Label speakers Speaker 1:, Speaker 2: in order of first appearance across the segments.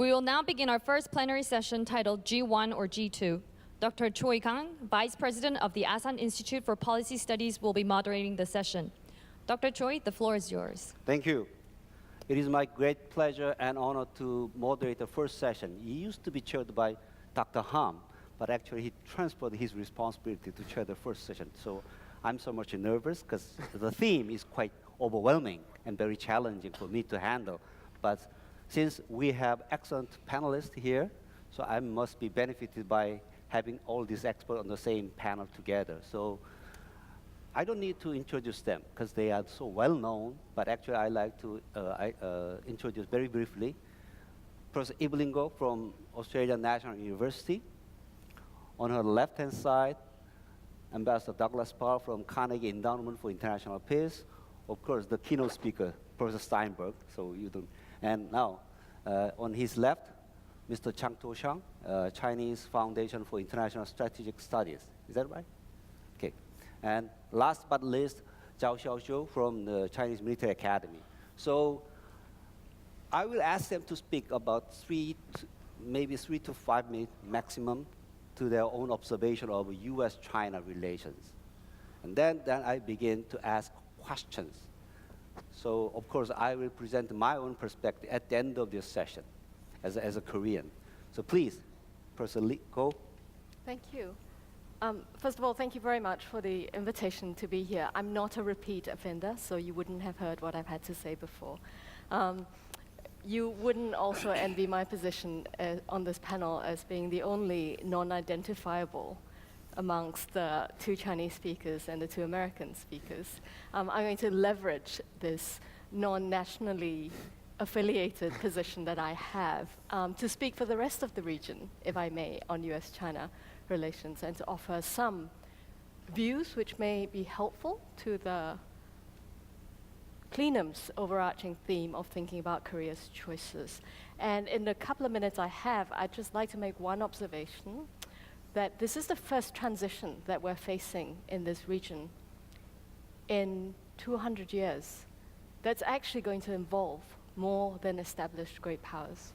Speaker 1: We will now begin our first plenary session titled G1 or G2. Dr. Choi Kang, Vice President of the Asan Institute for Policy Studies, will be moderating the session. Dr. Choi, the floor is yours.
Speaker 2: Thank you. It is my great pleasure and honor to moderate the first session. It used to be chaired by Dr. Ham, but actually he transferred his responsibility to chair the first session. So I'm so much nervous because the theme is quite overwhelming and very challenging for me to handle. But since we have excellent panelists here, so I must be benefited by having all these experts on the same panel together. So I don't need to introduce them because they are so well known, but actually I like to introduce very briefly Professor Evelyn from Australian National University. On her left-hand side, Ambassador Douglas Paal from Carnegie Endowment for International Peace. Of course, the keynote speaker, Professor Steinberg, so you don't. And now, on his left, Mr. Tuosheng, Chinese Foundation for International Strategic Studies. Is that right? Okay. And last but not least, Xiaozhuo from the Chinese Military Academy. So I will ask them to speak about maybe 3 to 5 minutes maximum to their own observation of US-China relations. And then I begin to ask questions. So, of course, I will present my own perspective at the end of this session as a Korean. So please, Professor Lee, go.
Speaker 3: Thank you. First of all, thank you very much for the invitation to be here. I'm not a repeat offender, so you wouldn't have heard what I've had to say before. You wouldn't also envy my position on this panel as being the only non-identifiable amongst the 2 Chinese speakers and the 2 American speakers. I'm going to leverage this non-nationally affiliated position that I have to speak for the rest of the region, if I may, on US-China relations, and to offer some views which may be helpful to the plenum's overarching theme of thinking about Korea's choices. And in the couple of minutes I have, I'd just like to make one observation, that this is the first transition that we're facing in this region in 200 years that's actually going to involve more than established great powers.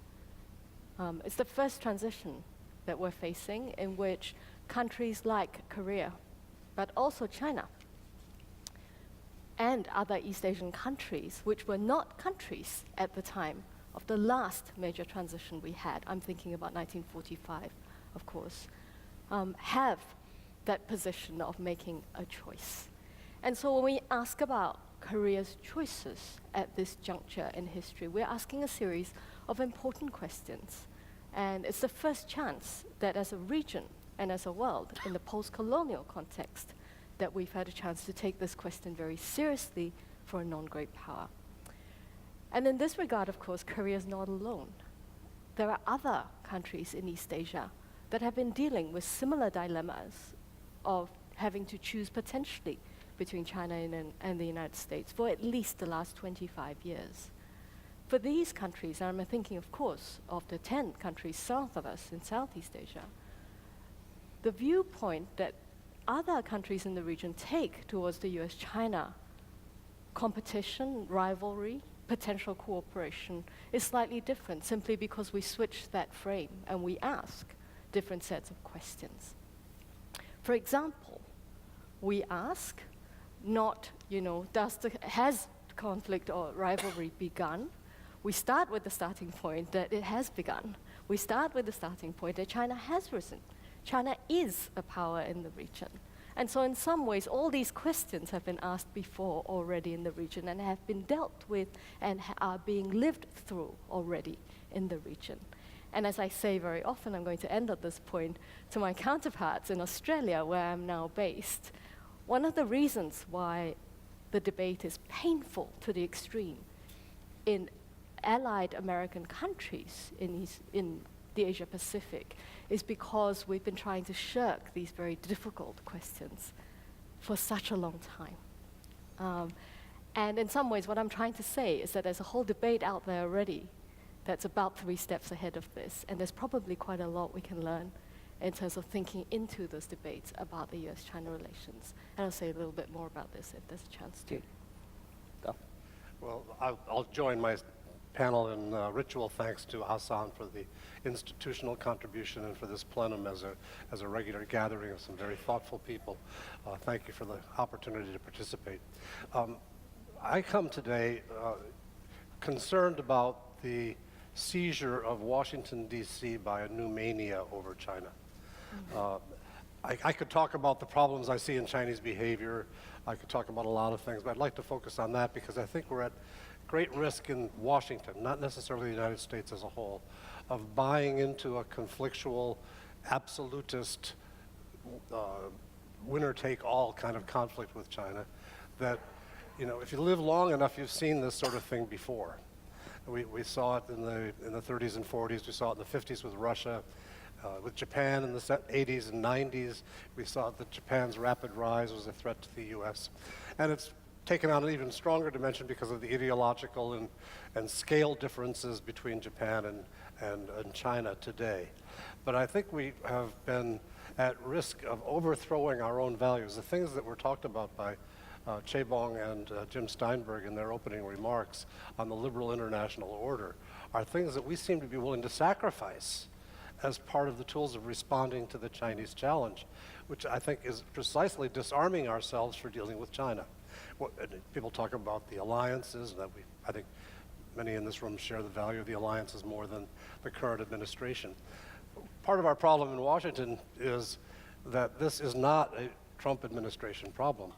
Speaker 3: It's the first transition that we're facing in which countries like Korea, but also China, and other East Asian countries, which were not countries at the time of the last major transition we had, I'm thinking about 1945, of course, have that position of making a choice. And so when we ask about Korea's choices at this juncture in history, we're asking a series of important questions. And it's the first chance that as a region and as a world, in the post-colonial context, that we've had a chance to take this question very seriously for a non-great power. And in this regard, of course, Korea is not alone. There are other countries in East Asia that have been dealing with similar dilemmas of having to choose potentially between China and the United States for at least the last 25 years. For these countries, and I'm thinking, of course, of the 10 countries south of us in Southeast Asia, the viewpoint that other countries in the region take towards the US-China competition, rivalry, potential cooperation is slightly different, simply because we switch that frame and we ask different sets of questions. For example, we ask not, has conflict or rivalry begun? We start with the starting point that it has begun. We start with the starting point that China has risen. China is a power in the region. And so in some ways, all these questions have been asked before already in the region and have been dealt with and are being lived through already in the region. And as I say very often, I'm going to end at this point, to my counterparts in Australia, where I'm now based, one of the reasons why the debate is painful to the extreme in allied American countries in the Asia Pacific is because we've been trying to shirk these very difficult questions for such a long time. And in some ways, what I'm trying to say is that there's a whole debate out there already that's about 3 steps ahead of this, and there's probably quite a lot we can learn in terms of thinking into those debates about the US-China relations. And I'll say a little bit more about this if there's a chance to.
Speaker 2: Go.
Speaker 4: Well, I'll join my panel in ritual thanks to Asan for the institutional contribution and for this plenum as a regular gathering of some very thoughtful people. Thank you for the opportunity to participate. I come today concerned about the seizure of Washington, D.C. by a new mania over China. I could talk about the problems I see in Chinese behavior. I could talk about a lot of things, but I'd like to focus on that because I think we're at great risk in Washington, not necessarily the United States as a whole, of buying into a conflictual, absolutist, winner-take-all kind of conflict with China that, you know, if you live long enough, you've seen this sort of thing before. We saw it in the 30s and 40s. We saw it in the 50s with Russia, with Japan in the 80s and 90s. We saw that Japan's rapid rise was a threat to the U.S. And it's taken on an even stronger dimension because of the ideological and scale differences between Japan and China today. But I think we have been at risk of overthrowing our own values. The things that were talked about by Sejong and Jim Steinberg in their opening remarks on the liberal international order are things that we seem to be willing to sacrifice as part of the tools of responding to the Chinese challenge, which I think is precisely disarming ourselves for dealing with China. People talk about the alliances, and I think many in this room share the value of the alliances more than the current administration. Part of our problem in Washington is that this is not a Trump administration problem.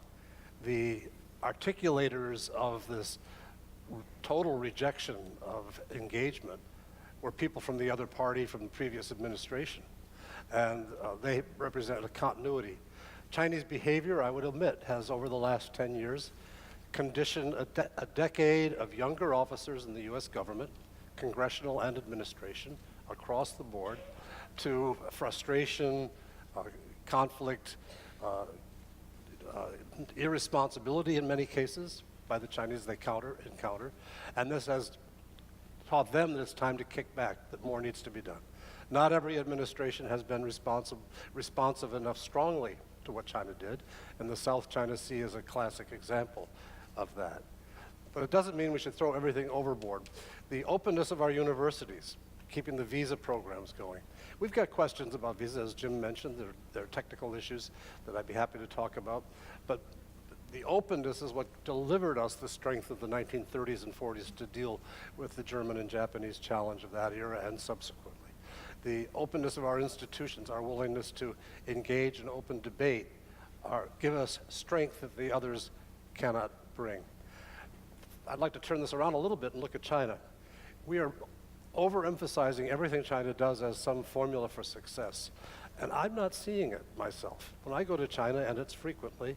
Speaker 4: The articulators of this total rejection of engagement were people from the other party from the previous administration, and they represent a continuity. Chinese behavior, I would admit, has over the last 10 years conditioned a decade of younger officers in the US government, congressional and administration, across the board, to frustration, conflict, irresponsibility in many cases by the Chinese they encounter, and this has taught them that it's time to kick back, that more needs to be done. Not every administration has been responsive enough strongly to what China did, and the South China Sea is a classic example of that. But it doesn't mean we should throw everything overboard. The openness of our universities, keeping the visa programs going. We've got questions about visas, as Jim mentioned. There are technical issues that I'd be happy to talk about, but the openness is what delivered us the strength of the 1930s and 40s to deal with the German and Japanese challenge of that era and subsequently. The openness of our institutions, our willingness to engage in open debate, give us strength that the others cannot bring. I'd like to turn this around a little bit and look at China. We are overemphasizing everything China does as some formula for success, and I'm not seeing it myself. When I go to China, and it's frequently,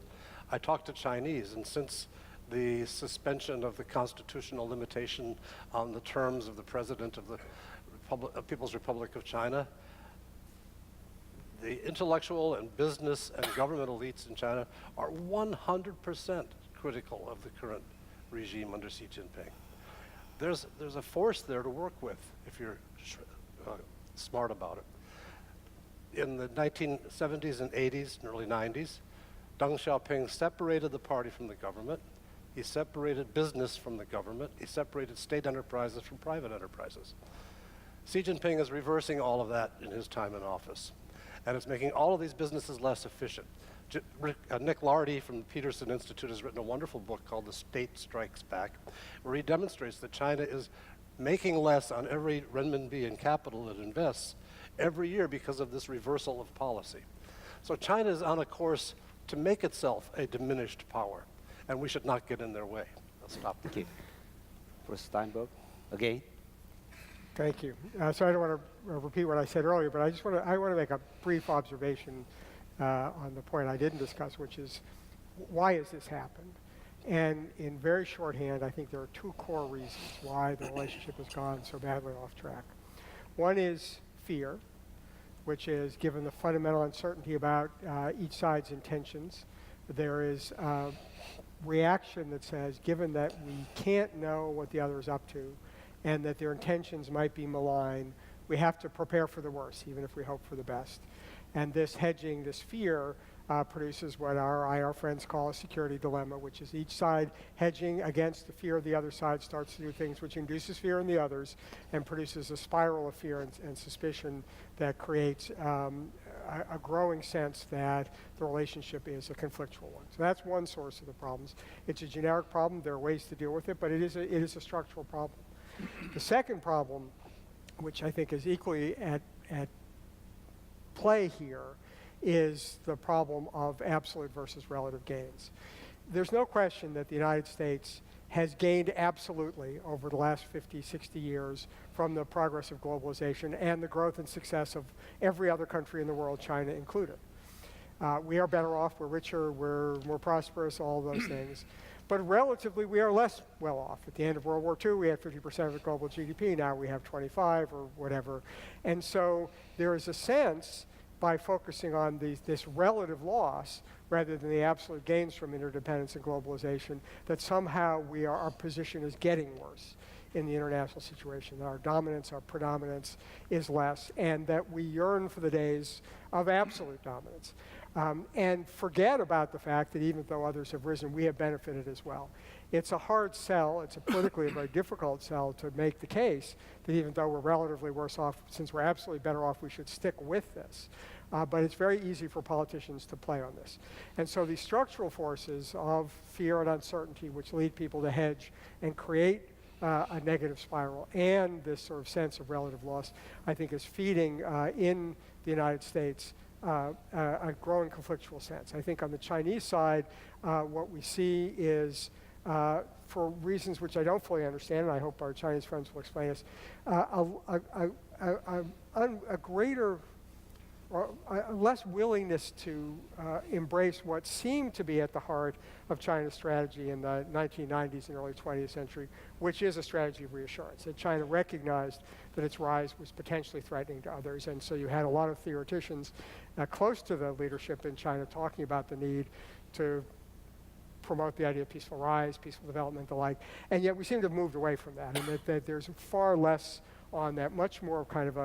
Speaker 4: I talk to Chinese, and since the suspension of the constitutional limitation on the terms of the president of the People's Republic of China, the intellectual and business and government elites in China are 100% critical of the current regime under Xi Jinping. There's a force there to work with if you're smart about it. In the 1970s and 80s and early 90s, Deng Xiaoping separated the party from the government. He separated business from the government. He separated state enterprises from private enterprises. Xi Jinping is reversing all of that in his time in office, and it's making all of these businesses less efficient. Nick Lardy from the Peterson Institute has written a wonderful book called The State Strikes Back, where he demonstrates that China is making less on every renminbi in capital it invests every year because of this reversal of policy. So China is on a course to make itself a diminished power, and we should not get in their way. I'll stop.
Speaker 2: Thank you. Professor Steinberg, again.
Speaker 5: Thank you. So I don't want to repeat what I said earlier, but I want to make a brief observation on the point I didn't discuss, which is why has this happened? And in very shorthand, I think there are two core reasons why the relationship has gone so badly off track. One is fear, which is given the fundamental uncertainty about each side's intentions, there is a reaction that says, given that we can't know what the other is up to and that their intentions might be malign, we have to prepare for the worst, even if we hope for the best. And this hedging, this fear, produces what our IR friends call a security dilemma, which is each side hedging against the fear of the other side starts to do things which induces fear in the others and produces a spiral of fear and suspicion that creates a growing sense that the relationship is a conflictual one. So that's one source of the problems. It's a generic problem. There are ways to deal with it, but it is a structural problem. The second problem, which I think is equally at play here, is the problem of absolute versus relative gains. There's no question that the United States has gained absolutely over the last 50, 60 years from the progress of globalization and the growth and success of every other country in the world, China included. We are better off, we're richer, we're more prosperous, all those things. But relatively, we are less well off. At the end of World War II, we had 50% of the global GDP. Now we have 25 or whatever. And so there is a sense, by focusing on this relative loss rather than the absolute gains from interdependence and globalization, that somehow our position is getting worse in the international situation. Our dominance, our predominance is less, and that we yearn for the days of absolute dominance. And forget about the fact that even though others have risen, we have benefited as well. It's a hard sell, it's a politically a very difficult sell to make the case that even though we're relatively worse off, since we're absolutely better off, we should stick with this. But it's very easy for politicians to play on this. And so these structural forces of fear and uncertainty, which lead people to hedge and create a negative spiral, and this sort of sense of relative loss, I think is feeding in the United States a growing conflictual sense. I think on the Chinese side, what we see is, for reasons which I don't fully understand, and I hope our Chinese friends will explain this, a greater, or a less willingness to embrace what seemed to be at the heart of China's strategy in the 1990s and early 20th century, which is a strategy of reassurance, that China recognized that its rise was potentially threatening to others. And so you had a lot of theoreticians close to the leadership in China talking about the need to promote the idea of peaceful rise, peaceful development, the like. And yet we seem to have moved away from that, and that there's far less on that, much more kind of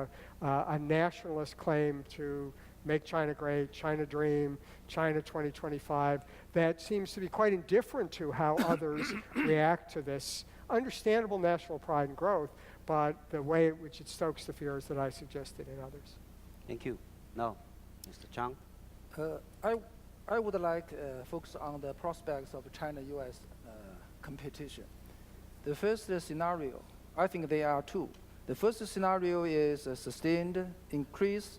Speaker 5: a nationalist claim to make China great, China dream, China 2025, that seems to be quite indifferent to how others react to this understandable national pride and growth, but the way in which it stokes the fears that I suggested in others.
Speaker 2: Thank you. Now, Mr. Zhang.
Speaker 6: I would like focus on the prospects of China-US competition. The first scenario, I think there are two. The first scenario is a sustained increase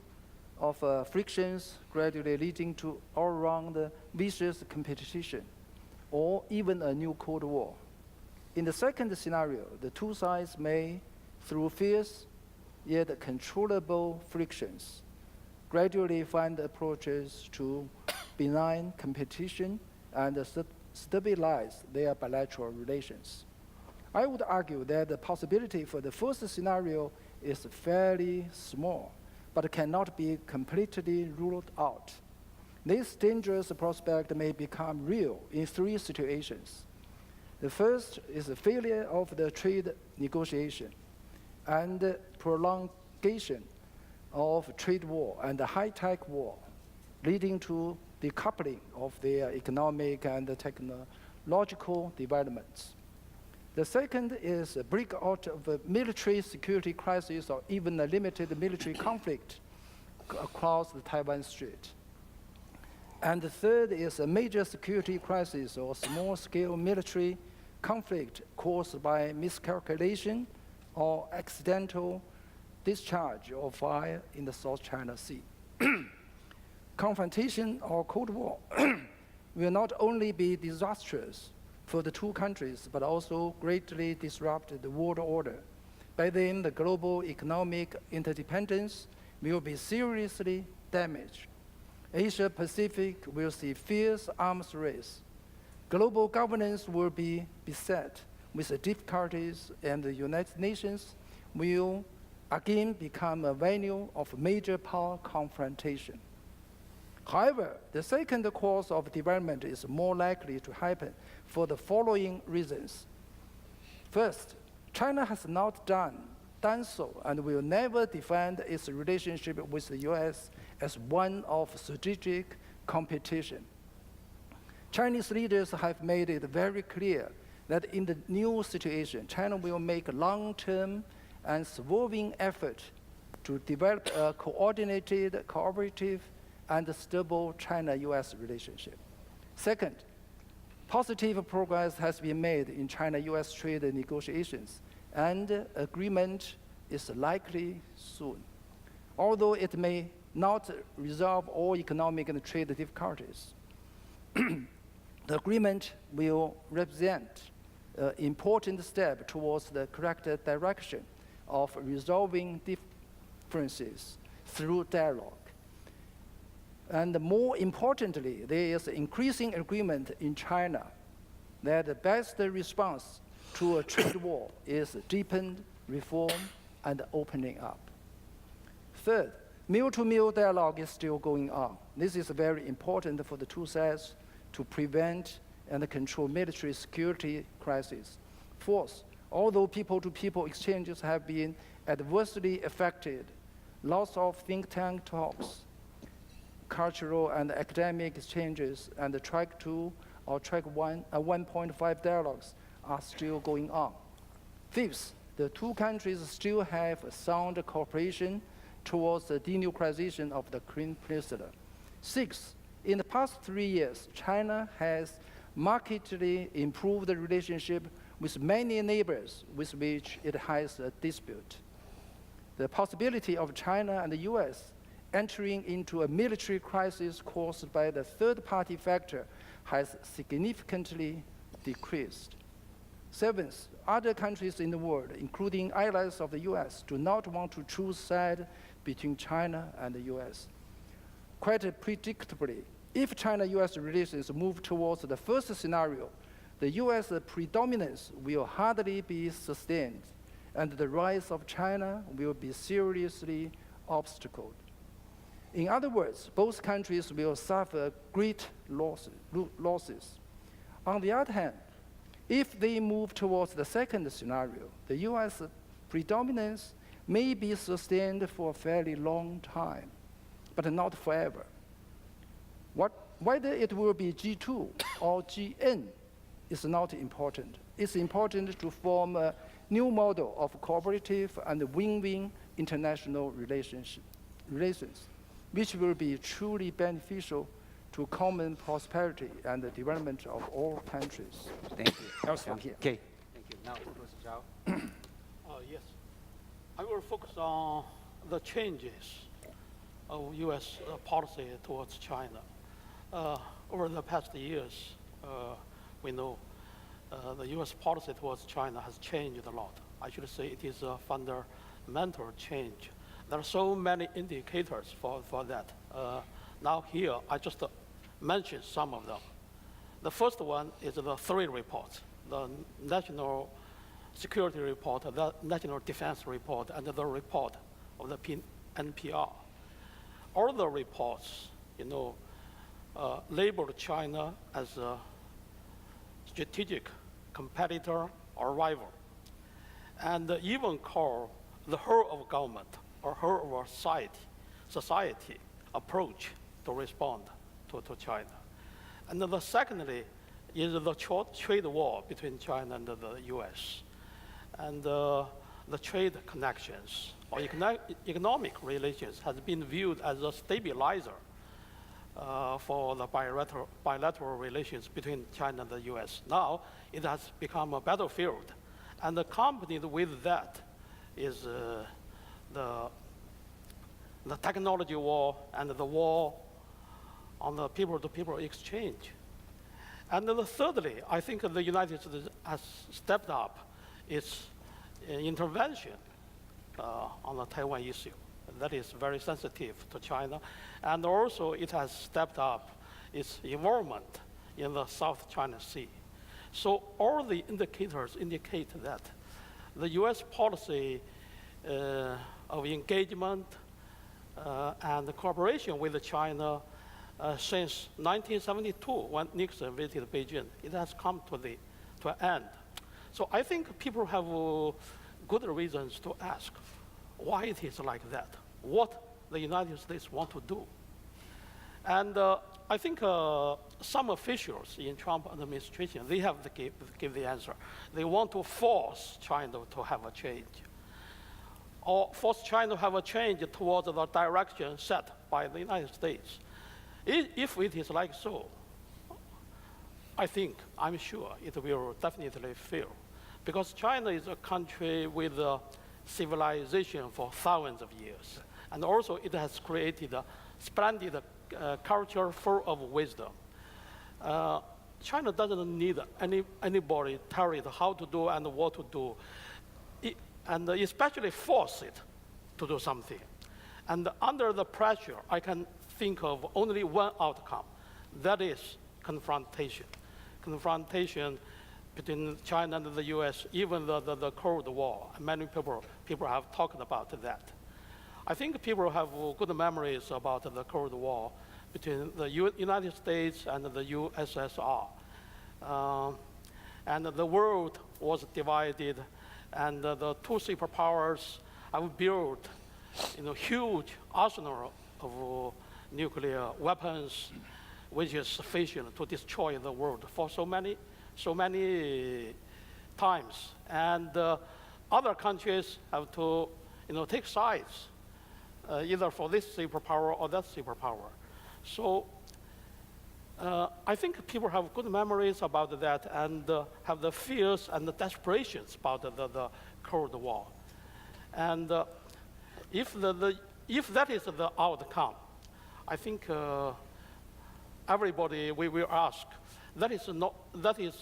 Speaker 6: of frictions gradually leading to all-round vicious competition, or even a new Cold War. In the second scenario, the two sides may, through fierce yet controllable frictions, gradually find approaches to benign competition and stabilize their bilateral relations. I would argue that the possibility for the first scenario is fairly small, but cannot be completely ruled out. This dangerous prospect may become real in three situations. The first is the failure of the trade negotiation and prolongation of trade war and the high-tech war, leading to decoupling of their economic and technological developments. The second is a breakout of a military security crisis or even a limited military conflict across the Taiwan Strait. And the third is a major security crisis or small-scale military conflict caused by miscalculation or accidental discharge of fire in the South China Sea. Confrontation or Cold War will not only be disastrous for the two countries, but also greatly disrupt the world order. By then, the global economic interdependence will be seriously damaged. Asia-Pacific will see fierce arms race. Global governance will be beset with difficulties, and the United Nations will again become a venue of major power confrontation. However, the second course of development is more likely to happen for the following reasons. First, China has not done so and will never defend its relationship with the US as one of strategic competition. Chinese leaders have made it very clear that in the new situation, China will make a long-term and swerving effort to develop a coordinated, cooperative, and stable China-US relationship. Second, positive progress has been made in China-US trade negotiations, and agreement is likely soon. Although it may not resolve all economic and trade difficulties, the agreement will represent an important step towards the correct direction of resolving differences through dialogue. And more importantly, there is increasing agreement in China that the best response to a trade war is deepened reform and opening up. Third, mil-to-mil dialogue is still going on. This is very important for the two sides to prevent and control military security crises. Fourth, although people-to-people exchanges have been adversely affected, lots of think tank talks, cultural and academic exchanges, and the track 2 or track 1.5 dialogues are still going on. Fifth, the two countries still have a sound cooperation towards the denuclearization of the Korean Peninsula. Sixth, in the past 3 years, China has markedly improved the relationship with many neighbors with which it has a dispute. The possibility of China and the US entering into a military crisis caused by the third-party factor has significantly decreased. Seventh, other countries in the world, including allies of the US, do not want to choose sides between China and the US. Quite predictably, if China-US relations move towards the first scenario, the US predominance will hardly be sustained, and the rise of China will be seriously obstacled. In other words, both countries will suffer great losses. On the other hand, if they move towards the second scenario, the US predominance may be sustained for a fairly long time, but not forever. Whether it will be G2 or GN is not important. It's important to form a new model of cooperative and win-win international relations, which will be truly beneficial to common prosperity and the development of all countries.
Speaker 2: Thank you.
Speaker 6: I'll stop here.
Speaker 2: Okay. Thank you. Now, Professor Zhao.
Speaker 7: Yes. I will focus on the changes of U.S. Policy towards China. Over the past years, we know the U.S. policy towards China has changed a lot. I should say it is a fundamental change. There are so many indicators for that. Now here, I just mentioned some of them. The first one is the three reports, the National Security Report, the National Defense Report, and the report of the NPR. All the reports, labeled China as a strategic competitor or rival, and even call the whole of government or whole of society approach to respond to China. And then secondly is the trade war between China and the US, and the trade connections or economic relations has been viewed as a stabilizer for the bilateral relations between China and the US. Now it has become a battlefield, and accompanied with that is the technology war and the war on the people-to-people exchange. And then thirdly, I think the United States has stepped up its intervention on the Taiwan issue. That is very sensitive to China. And also it has stepped up its involvement in the South China Sea. So all the indicators indicate that the US policy of engagement and cooperation with China since 1972, when Nixon visited Beijing, it has come to an end. So I think people have good reasons to ask why it is like that, what the United States want to do. And I think some officials in Trump administration, they have to give the answer. They want to force China to have a change, or force China to have a change towards the direction set by the United States. If it is like so, I'm sure it will definitely fail. Because China is a country with a civilization for thousands of years. And also it has created a splendid culture full of wisdom. China doesn't need anybody tell it how to do and what to do, and especially force it to do something. And under the pressure, I can think of only one outcome. That is confrontation. Confrontation between China and the US, even the Cold War. Many people have talked about that. I think people have good memories about the Cold War between the United States and the USSR. And the world was divided, and the two superpowers have built huge arsenal of nuclear weapons, which is sufficient to destroy the world for so many times. And other countries have to take sides, either for this superpower or that superpower. So I think people have good memories about that and have the fears and the desperations about the Cold War. And if that is the outcome, I think everybody we will ask, that is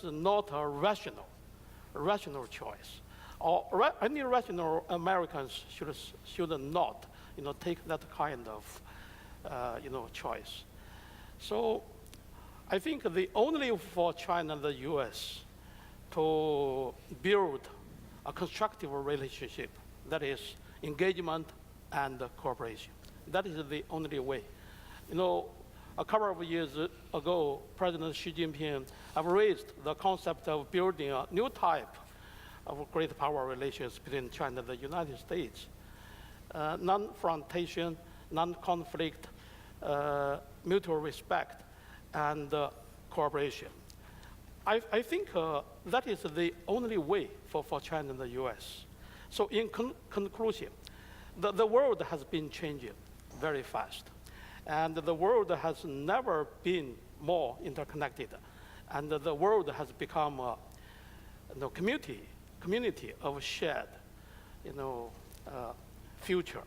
Speaker 7: not a rational choice. Or any rational Americans should not take that kind of choice. So I think the only for China and the US to build a constructive relationship, that is engagement and cooperation. That is the only way. A couple of years ago, President Xi Jinping have raised the concept of building a new type of great power relations between China and the United States. Non-frontation, non-conflict, mutual respect, and cooperation. I think that is the only way for China and the US. So in conclusion, the world has been changing very fast. And the world has never been more interconnected. And the world has become a community of shared future.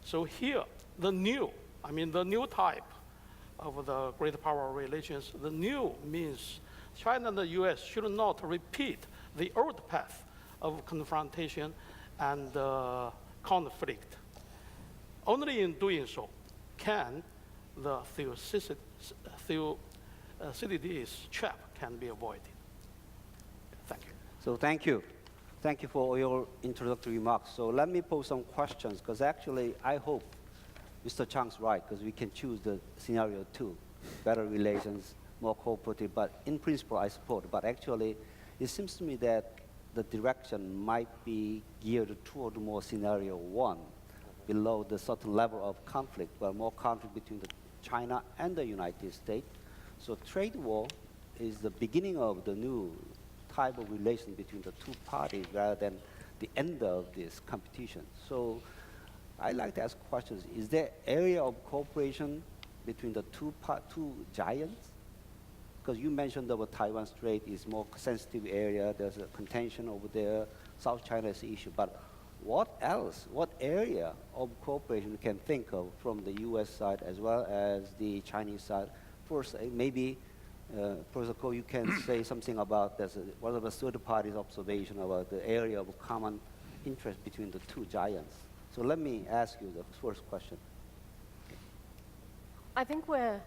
Speaker 7: So here, the new type of the great power relations, the new means China and the US should not repeat the old path of confrontation and conflict. Only in doing so can the Thucydides trap can be avoided. Thank you.
Speaker 2: So thank you. Thank you for all your introductory remarks. So let me pose some questions, because actually I hope Mr. Chang's right, because we can choose the scenario 2, better relations, more cooperative, but in principle I support. But actually, it seems to me that the direction might be geared toward more scenario 1, below the certain level of conflict, well, more conflict between China and the United States. So trade war is the beginning of the new type of relation between the two parties rather than the end of this competition. So I'd like to ask questions. Is there area of cooperation between the two giants? Because you mentioned that Taiwan Strait is more sensitive area. There's a contention over there. South China is the issue. But what else, what area of cooperation we can think of from the US side as well as the Chinese side? First, maybe, Professor Ko, you can say something about this, what are the third party's observation about the area of common interest between the two giants? So let me ask you the first question.
Speaker 3: I think we're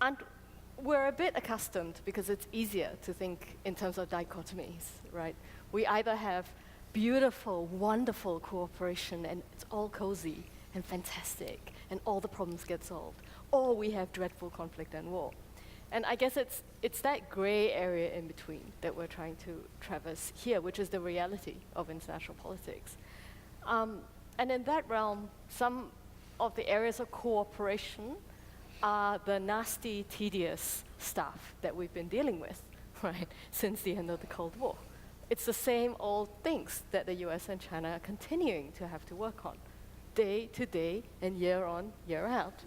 Speaker 3: a bit accustomed because it's easier to think in terms of dichotomies, right? We either have beautiful, wonderful cooperation and it's all cozy and fantastic and all the problems get solved, or we have dreadful conflict and war. And I guess it's that gray area in between that we're trying to traverse here, which is the reality of international politics. And in that realm, some of the areas of cooperation are the nasty, tedious stuff that we've been dealing with, right, since the end of the Cold War. It's the same old things that the US and China are continuing to have to work on, day to day and year on, year out.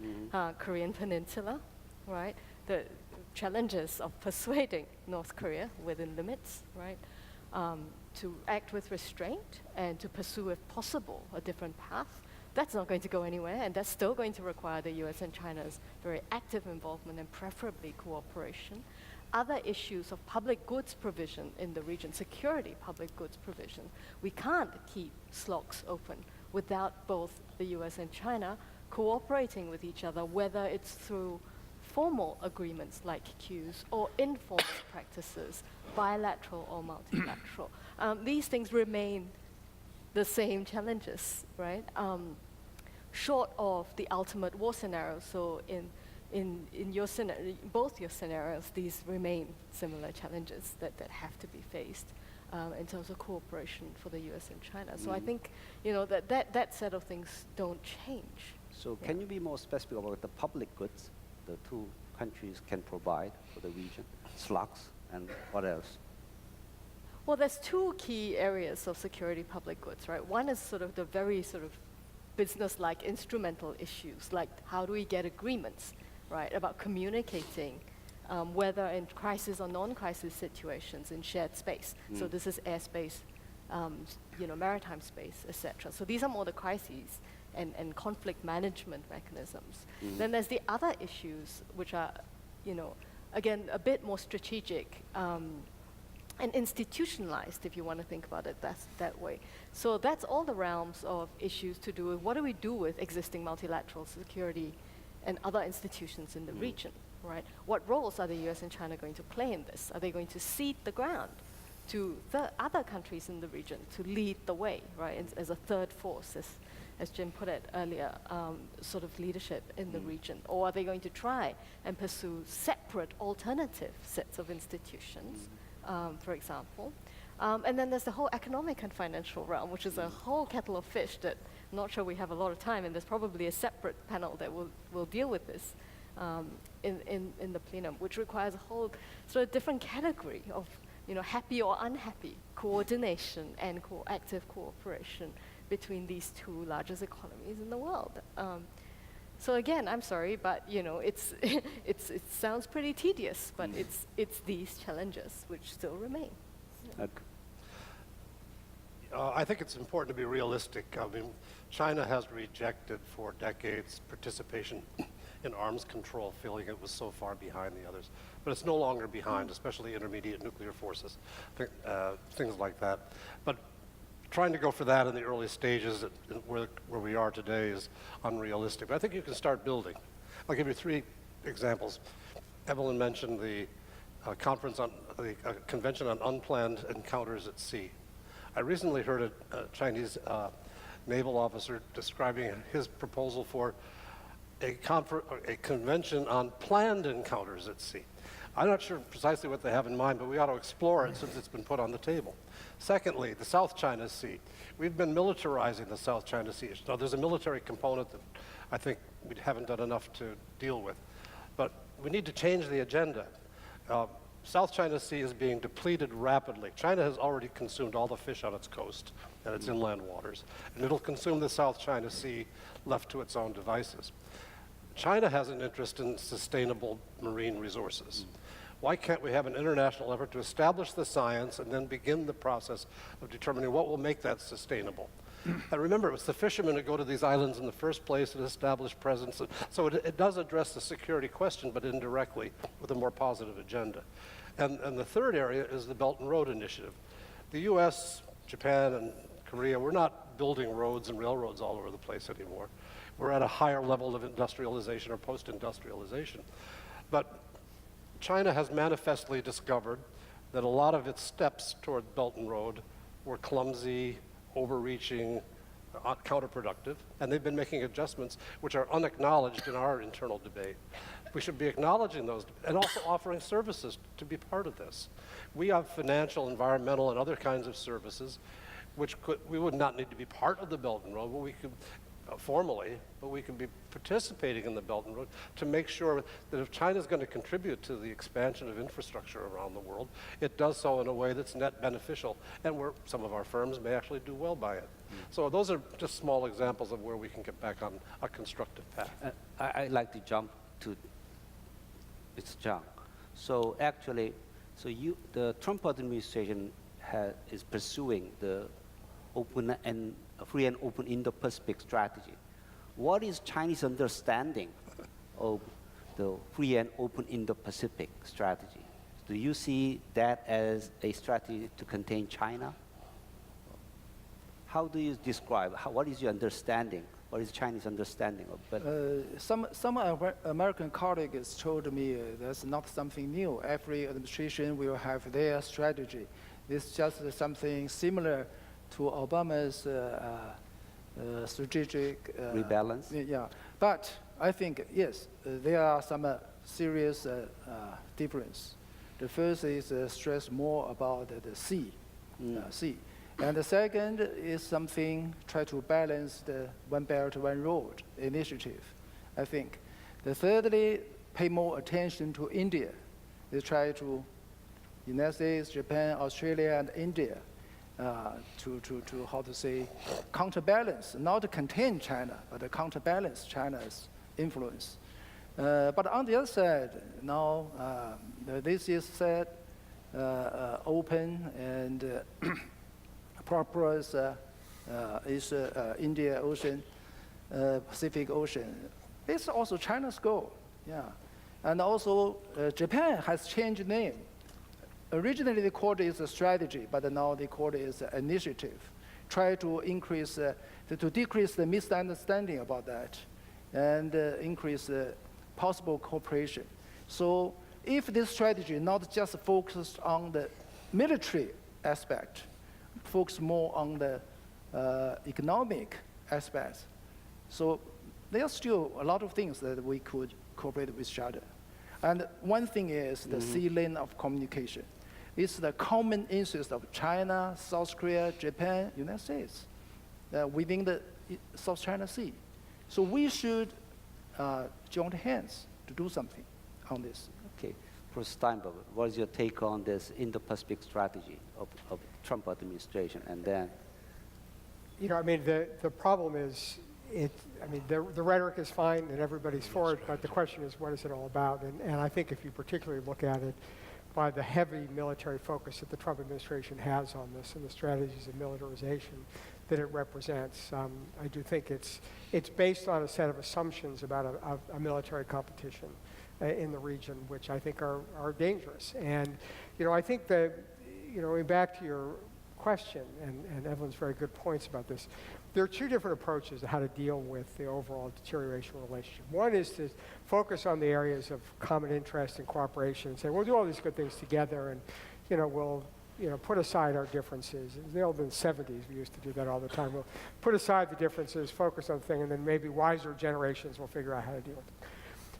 Speaker 3: Korean Peninsula, right, the challenges of persuading North Korea within limits, right, to act with restraint and to pursue, if possible, a different path. That's not going to go anywhere, and that's still going to require the US and China's very active involvement and preferably cooperation. Other issues of public goods provision in the region, security public goods provision, we can't keep slots open without both the US and China cooperating with each other, whether it's through formal agreements like Qs or informal practices, bilateral or multilateral. These things remain the same challenges, right? Short of the ultimate war scenario, so in your both your scenarios, these remain similar challenges that have to be faced in terms of cooperation for the US and China. So I think that set of things don't change.
Speaker 2: So can you be more specific about the public goods the two countries can provide for the region? Slugs and what else?
Speaker 3: Well, there's two key areas of security public goods, right? One is sort of the very sort of business-like instrumental issues, like how do we get agreements, right, about communicating, whether in crisis or non-crisis situations in shared space. So this is airspace, maritime space, etc. So these are more the crises and conflict management mechanisms. Then there's the other issues, which are, again, a bit more strategic and institutionalized, if you want to think about it that way. So that's all the realms of issues to do with what do we do with existing multilateral security and other institutions in the region, right? What roles are the US and China going to play in this? Are they going to cede the ground to the other countries in the region to lead the way, right, as a third force, as Jim put it earlier, sort of leadership in the region? Or are they going to try and pursue separate alternative sets of institutions, for example? And then there's the whole economic and financial realm, which is a whole kettle of fish that I'm not sure we have a lot of time, and there's probably a separate panel that will deal with this in the plenum, which requires a whole sort of different category of happy or unhappy coordination and active cooperation between these two largest economies in the world. So again, I'm sorry, but it sounds pretty tedious, but it's these challenges which still remain.
Speaker 4: I think it's important to be realistic. I mean, China has rejected for decades participation in arms control, feeling it was so far behind the others. But it's no longer behind, especially intermediate nuclear forces, things like that. But trying to go for that in the early stages where we are today is unrealistic. But I think you can start building. I'll give you 3 examples. Evelyn mentioned the Convention on Unplanned Encounters at Sea. I recently heard a Chinese naval officer describing his proposal for a convention on planned encounters at sea. I'm not sure precisely what they have in mind, but we ought to explore it since it's been put on the table. Secondly, the South China Sea. We've been militarizing the South China Sea. Now, there's a military component that I think we haven't done enough to deal with. But we need to change the agenda. South China Sea is being depleted rapidly. China has already consumed all the fish on its coast and its inland waters, and it'll consume the South China Sea left to its own devices. China has an interest in sustainable marine resources. Why can't we have an international effort to establish the science and then begin the process of determining what will make that sustainable? And remember, it was the fishermen who go to these islands in the first place and establish presence. So it does address the security question, but indirectly with a more positive agenda. And the third area is the Belt and Road Initiative. The US, Japan, and Korea, we're not building roads and railroads all over the place anymore. We're at a higher level of industrialization or post-industrialization. But China has manifestly discovered that a lot of its steps toward Belt and Road were clumsy, overreaching, counterproductive, and they've been making adjustments which are unacknowledged in our internal debate. We should be acknowledging those and also offering services to be part of this. We have financial, environmental, and other kinds of services which we would not need to be part of the Belt and Road, but we could formally, but we can be participating in the Belt and Road to make sure that if China is going to contribute to the expansion of infrastructure around the world, it does so in a way that's net beneficial, and where some of our firms may actually do well by it. So those are just small examples of where we can get back on a constructive path.
Speaker 2: I'd like to jump to it's Zhang. So actually, the Trump administration is pursuing the open and free and open Indo-Pacific strategy. What is Chinese understanding of the free and open Indo-Pacific strategy? Do you see that as a strategy to contain China? How do you describe, what is your understanding? What is Chinese understanding of it?
Speaker 6: Some American colleagues told me that's not something new. Every administration will have their strategy. This is just something similar to Obama's strategic
Speaker 2: rebalance.
Speaker 6: Yeah, but I think yes, there are some serious difference. The first is stress more about the sea, and the second is something try to balance the One Belt One Road initiative. I think. The thirdly, pay more attention to India. They try to United States, Japan, Australia, and India. To how to say, counterbalance, not to contain China, but to counterbalance China's influence. But on the other side, now this is said open and prosperous is India Ocean, Pacific Ocean. It's also China's goal, yeah. And also Japan has changed name. Originally, they called it a strategy, but now they call it an initiative. Try to increase, to decrease the misunderstanding about that, and increase possible cooperation. So, if this strategy not just focused on the military aspect, focus more on the economic aspects, so there are still a lot of things that we could cooperate with each other. And one thing is the sea lane of communication. It's the common interest of China, South Korea, Japan, United States, within the South China Sea. So we should join hands to do something on this.
Speaker 2: Okay, Professor Steinberg, what is your take on this Indo-Pacific strategy of Trump administration? And then,
Speaker 5: you know, I mean, the problem is, the rhetoric is fine and everybody's for it, but the question is, what is it all about? And I think if you particularly look at it by the heavy military focus that the Trump administration has on this and the strategies of militarization that it represents, I do think it's based on a set of assumptions about a military competition in the region, which I think are dangerous. And, you know, I think that, you know, back to your question, and Evelyn's very good points about this, there are two different approaches to how to deal with the overall deterioration of the relationship. One is to focus on the areas of common interest and cooperation and say, we'll do all these good things together, and, you know, we'll, you know, put aside our differences. In the old 70s, we used to do that all the time. We'll put aside the differences, focus on the thing, and then maybe wiser generations will figure out how to deal with it.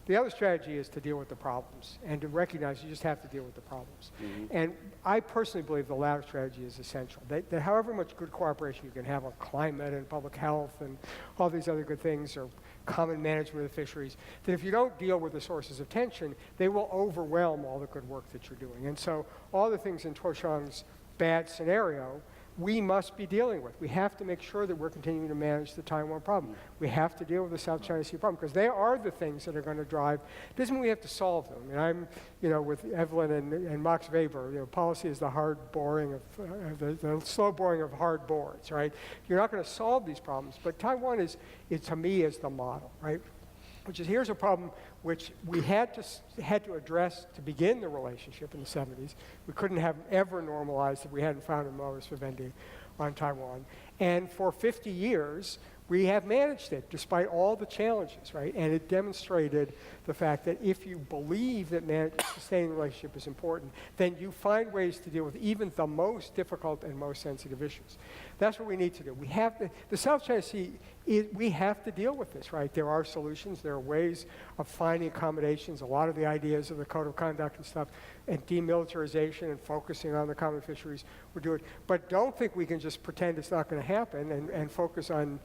Speaker 5: The other strategy is to deal with the problems and to recognize you just have to deal with the problems. And I personally believe the latter strategy is essential. That however much good cooperation you can have on climate and public health and all these other good things, or common management of the fisheries, that if you don't deal with the sources of tension, they will overwhelm all the good work that you're doing. And so all the things in Tuosheng's bad scenario, we must be dealing with. We have to make sure that we're continuing to manage the Taiwan problem. We have to deal with the South China Sea problem, because they are the things that are going to drive. Doesn't mean we have to solve them. And I'm, you know, with Evelyn and Max Weber, you know, policy is the hard boring of, the slow boring of hard boards, right? You're not going to solve these problems, but Taiwan is to me, is the model, right? Which is, here's a problem which we had to address to begin the relationship in the 70s. We couldn't have ever normalized if we hadn't found a modus vivendi on Taiwan. And for 50 years, we have managed it despite all the challenges, right? And it demonstrated the fact that if you believe that sustaining the relationship is important, then you find ways to deal with even the most difficult and most sensitive issues. That's what we need to do. We have to, the South China Sea, we have to deal with this, right? There are solutions, there are ways of finding accommodations. A lot of the ideas of the code of conduct and stuff, and demilitarization and focusing on the common fisheries, we're doing. But don't think we can just pretend it's not going to happen and focus on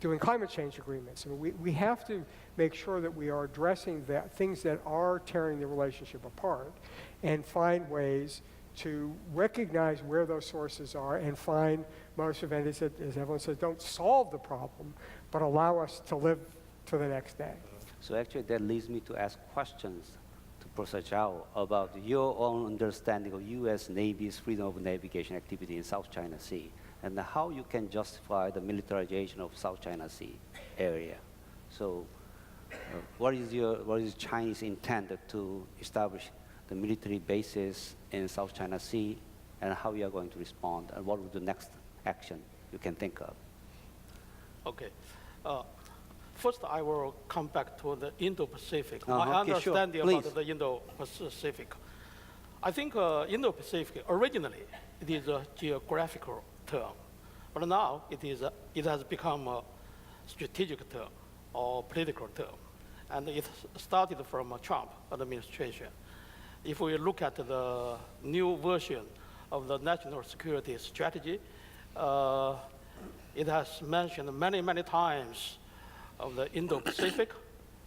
Speaker 5: doing climate change agreements. I mean, we have to make sure that we are addressing things that are tearing the relationship apart and find ways to recognize where those sources are and find modes of end, as Evelyn says, don't solve the problem, but allow us to live to the next day.
Speaker 2: So actually that leads me to ask questions to Professor Zhao about your own understanding of U.S. Navy's freedom of navigation activity in South China Sea and how you can justify the militarization of South China Sea area. So what is Chinese intent to establish the military bases in South China Sea, and how you are going to respond, and what would the next action you can think of?
Speaker 7: Okay. First, I will come back to the Indo-Pacific. My
Speaker 2: Okay,
Speaker 7: understanding
Speaker 2: sure.
Speaker 7: about the Indo-Pacific. I think Indo-Pacific, originally, it is a geographical term. But now, it has become a strategic term or political term. And it started from a Trump administration. If we look at the new version of the national security strategy, it has mentioned many, many times of the Indo-Pacific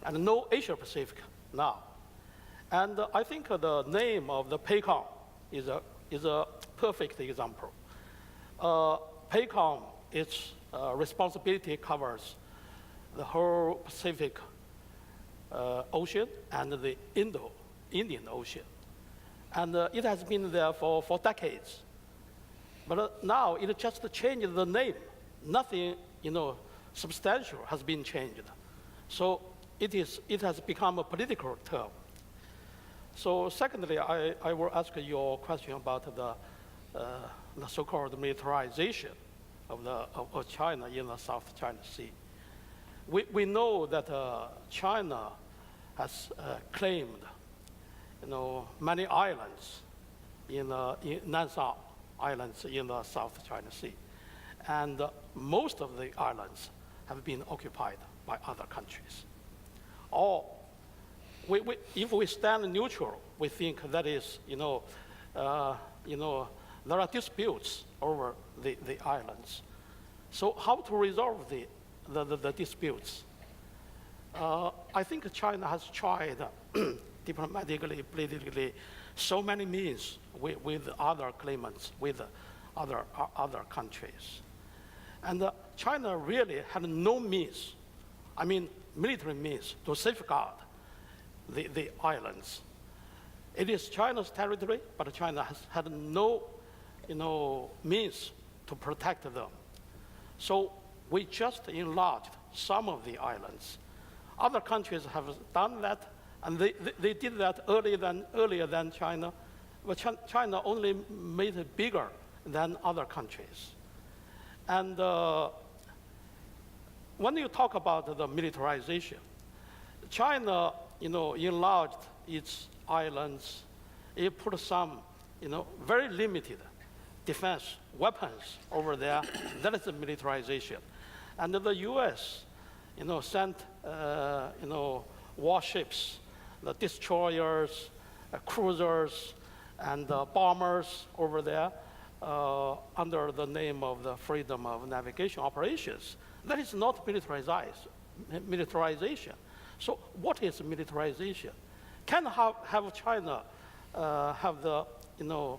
Speaker 7: and no Asia-Pacific now. And I think the name of the PACOM is a perfect example. PACOM, its responsibility covers the whole Pacific Ocean and the Indian Ocean. And it has been there for decades. But now it just changed the name. Nothing, substantial has been changed. So it has become a political term. So secondly, I will ask your question about the so-called militarization of China in the South China Sea. We know that China has claimed many islands in Nansha Islands in the South China Sea. And most of the islands have been occupied by other countries. Or if we stand neutral, we think that is, there are disputes over the islands. So how to resolve the disputes? I think China has tried diplomatically, politically, so many means with other claimants, with other countries. And China really had no means, military means, to safeguard the islands. It is China's territory, but China has had no means to protect them. So we just enlarged some of the islands. Other countries have done that, and they did that earlier than China, but China only made it bigger than other countries. And when you talk about the militarization, China, enlarged its islands. It put some, very limited defense weapons over there. That is the militarization. And the U.S., sent, warships, the destroyers, cruisers, and bombers over there under the name of the freedom of navigation operations. That is not militarization. So what is militarization? Can have China have the, the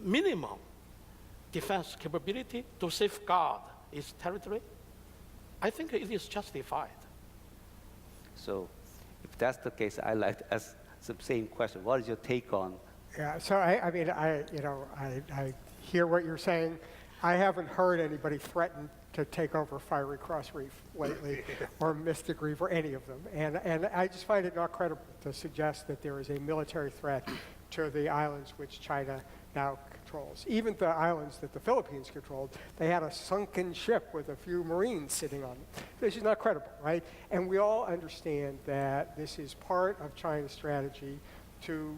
Speaker 7: minimum defense capability to safeguard its territory? I think it is justified.
Speaker 2: So if that's the case, I'd like to ask the same question. What is your take on?
Speaker 5: Yeah, so I hear what you're saying. I haven't heard anybody threaten to take over Fiery Cross Reef lately, or Mystic Reef, or any of them. And I just find it not credible to suggest that there is a military threat to the islands which China now controls. Even the islands that the Philippines controlled, they had a sunken ship with a few Marines sitting on it. This is not credible, right? And we all understand that this is part of China's strategy to,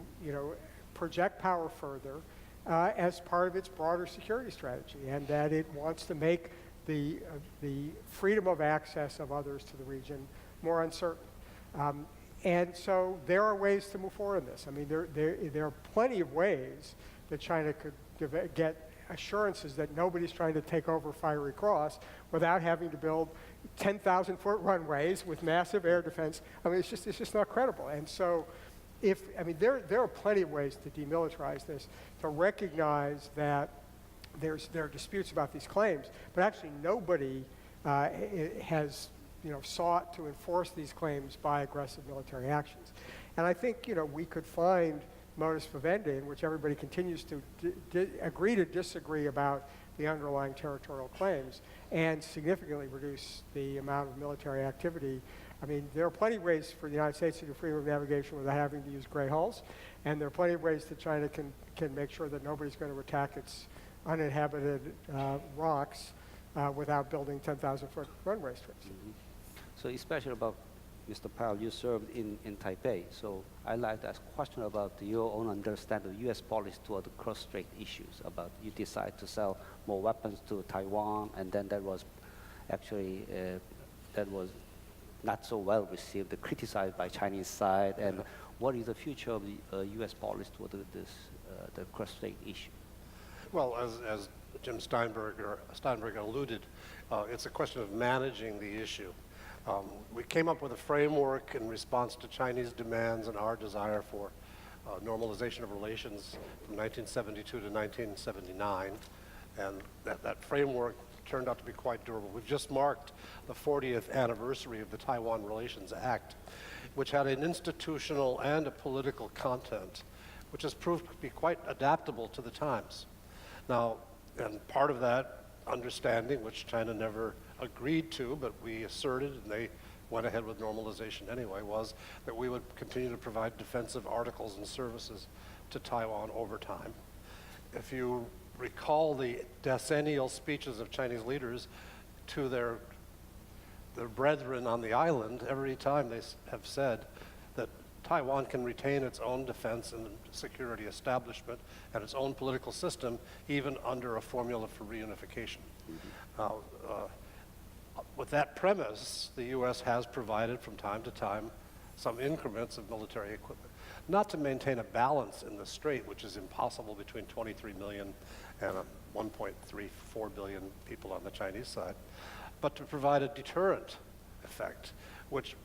Speaker 5: project power further as part of its broader security strategy, and that it wants to make the freedom of access of others to the region more uncertain. And so there are ways to move forward in this. There are plenty of ways that China could get assurances that nobody's trying to take over Fiery Cross without having to build 10,000-foot runways with massive air defense. I mean, it's just not credible. And so, there are plenty of ways to demilitarize this, to recognize that there are disputes about these claims, but actually nobody has sought to enforce these claims by aggressive military actions. And I think we could find modus vivendi in which everybody continues to agree to disagree about the underlying territorial claims and significantly reduce the amount of military activity. I mean, there are plenty of ways for the United States to do freedom of navigation without having to use gray hulls, and there are plenty of ways that China can make sure that nobody's going to attack its uninhabited rocks without building 10,000-foot runway strips.
Speaker 2: Mm-hmm. So especially about Mr. Paal, you served in Taipei, so I'd like to ask a question about your own understanding of U.S. policy toward the cross-strait issues, about you decide to sell more weapons to Taiwan, and then that was actually, that was not so well received, criticized by Chinese side, and what is the future of the U.S. policy toward the cross-strait issue?
Speaker 4: Well, as Jim Steinberg alluded, it's a question of managing the issue. We came up with a framework in response to Chinese demands and our desire for normalization of relations from 1972 to 1979, and that framework turned out to be quite durable. We've just marked the 40th anniversary of the Taiwan Relations Act, which had an institutional and a political content, which has proved to be quite adaptable to the times. Now, and part of that understanding, which China never agreed to, but we asserted, and they went ahead with normalization anyway, was that we would continue to provide defensive articles and services to Taiwan over time. If you recall the decennial speeches of Chinese leaders to their brethren on the island, every time they have said that Taiwan can retain its own defense and security establishment and its own political system, even under a formula for reunification. With that premise, the U.S. has provided from time to time some increments of military equipment, not to maintain a balance in the strait, which is impossible between 23 million and 1.34 billion people on the Chinese side, but to provide a deterrent effect, which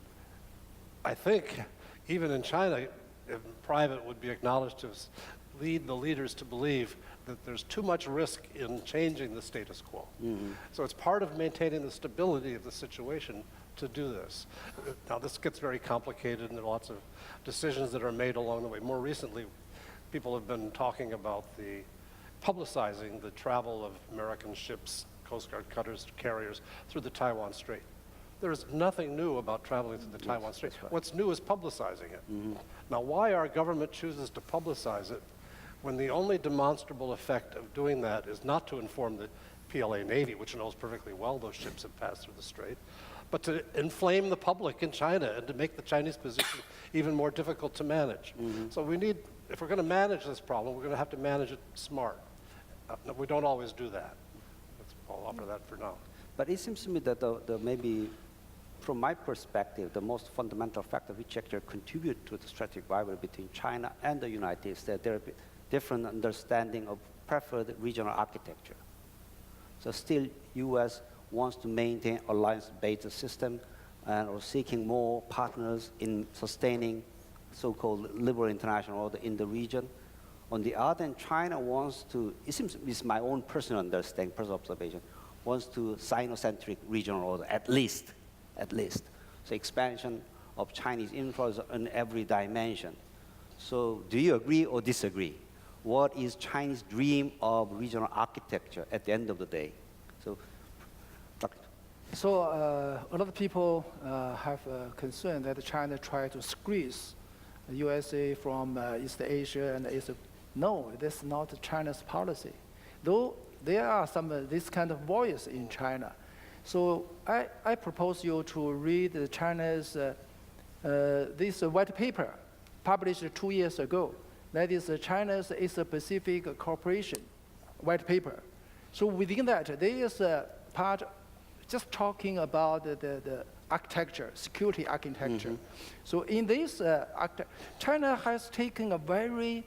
Speaker 4: I think even in China, in private, would be acknowledged to lead the leaders to believe that there's too much risk in changing the status quo. Mm-hmm. So it's part of maintaining the stability of the situation to do this. Now, this gets very complicated, and there are lots of decisions that are made along the way. More recently, people have been talking about publicizing the travel of American ships, Coast Guard cutters, carriers, through the Taiwan Strait. There is nothing new about traveling through the Taiwan Strait.
Speaker 2: Right.
Speaker 4: What's new is publicizing it.
Speaker 2: Mm-hmm.
Speaker 4: Now, why our government chooses to publicize it when the only demonstrable effect of doing that is not to inform the PLA Navy, which knows perfectly well those ships have passed through the strait, but to inflame the public in China and to make the Chinese position even more difficult to manage. Mm-hmm. So we need, if we're going to manage this problem, we're going to have to manage it smart. We don't always do that. I'll offer that for now.
Speaker 2: But it seems to me that maybe, from my perspective, the most fundamental factor which actually contribute to the strategic rivalry between China and the United States, that there are different understanding of preferred regional architecture. So still, U.S. wants to maintain alliance-based system and or seeking more partners in sustaining so-called liberal international order in the region. On the other hand, China wants to, it seems, it's my own personal understanding, personal observation, wants to Sino-centric regional order, at least. So expansion of Chinese influence in every dimension. So do you agree or disagree? What is Chinese dream of regional architecture at the end of the day? So,
Speaker 6: a lot of people have concern that China try to squeeze the USA from East Asia and Asia. No, that's not China's policy. Though there are some this kind of voice in China. So I propose you to read China's this white paper published 2 years ago. That is China's Asia-Pacific Cooperation white paper. So within that, there is a part just talking about the architecture, security architecture. Mm-hmm. So in this, China has taken a very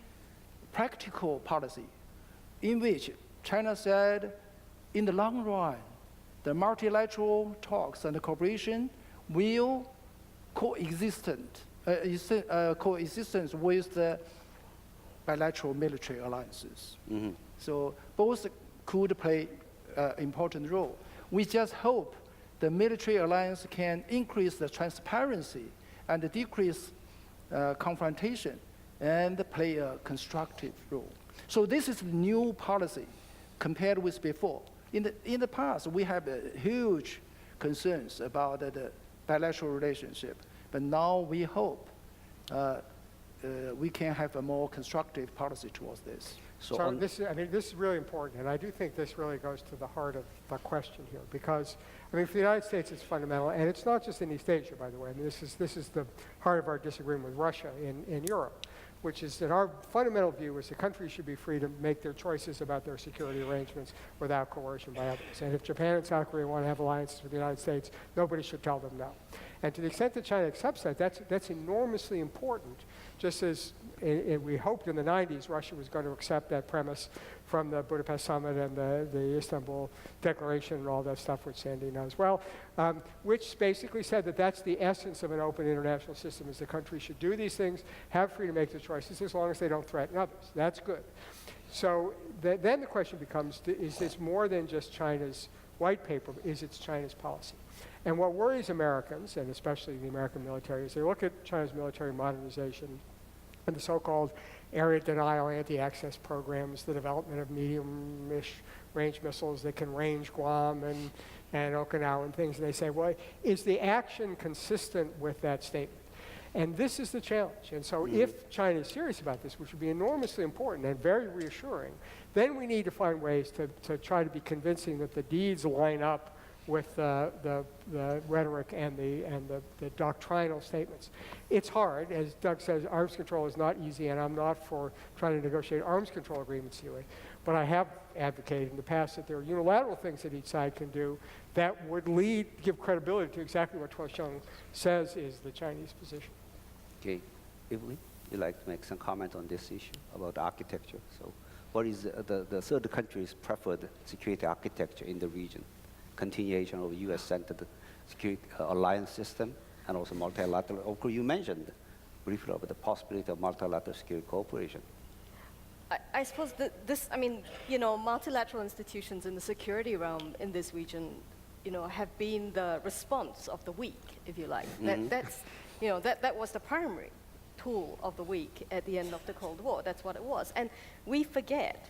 Speaker 6: practical policy in which China said, in the long run, the multilateral talks and the cooperation will coexist with the bilateral military alliances. So both could play an important role. We just hope the military alliance can increase the transparency and decrease confrontation and play a constructive role. So this is new policy compared with before. In the past, we have huge concerns about the bilateral relationship, but now we hope we can have a more constructive policy towards this.
Speaker 5: So this is really important, and I do think this really goes to the heart of the question here, because, for the United States, it's fundamental, and it's not just in East Asia, by the way. This is the heart of our disagreement with Russia in Europe, which is that our fundamental view is the countries should be free to make their choices about their security arrangements without coercion by others. And if Japan and South Korea want to have alliances with the United States, nobody should tell them no. And to the extent that China accepts that, that's enormously important, just as we hoped in the 90s Russia was going to accept that premise from the Budapest Summit and the Istanbul Declaration and all that stuff, which Sandy knows well, which basically said that that's the essence of an open international system, is the country should do these things, have free to make their choices as long as they don't threaten others. That's good. So then the question becomes, is this more than just China's white paper, is it China's policy? And what worries Americans, and especially the American military, is they look at China's military modernization and the so-called area denial anti-access programs, the development of medium-ish range missiles that can range Guam and Okinawa and things, and they say, well, is the action consistent with that statement? And this is the challenge. And so if China is serious about this, which would be enormously important and very reassuring, then we need to find ways to try to be convincing that the deeds line up with the rhetoric and the doctrinal statements. It's hard. As Doug says, arms control is not easy, and I'm not for trying to negotiate arms control agreements here. But I have advocated in the past that there are unilateral things that each side can do that would give credibility to exactly what Tuosheng says is the Chinese position.
Speaker 2: Okay. Evelyn, you'd like to make some comment on this issue about architecture? So what is the third country's preferred security architecture in the region? Continuation of US-centered security alliance system and also multilateral. Of course, you mentioned briefly about the possibility of multilateral security cooperation.
Speaker 3: I suppose multilateral institutions in the security realm in this region, have been the response of the weak, if you like. That was the primary tool of the weak at the end of the Cold War. That's what it was. And we forget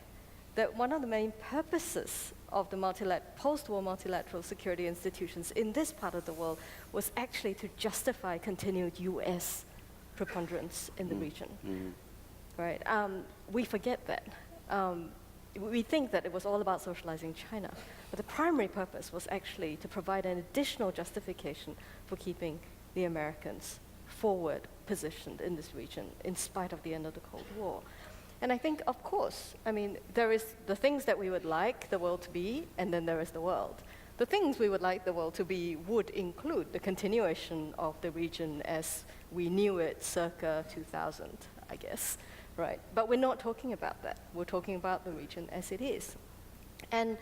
Speaker 3: that one of the main purposes of the post-war multilateral security institutions in this part of the world was actually to justify continued US preponderance in the region. Right? We forget that. We think that it was all about socializing China, but the primary purpose was actually to provide an additional justification for keeping the Americans forward positioned in this region in spite of the end of the Cold War. And I think, of course, there is the things that we would like the world to be, and then there is the world. The things we would like the world to be would include the continuation of the region as we knew it circa 2000, I guess, right? But we're not talking about that. We're talking about the region as it is. And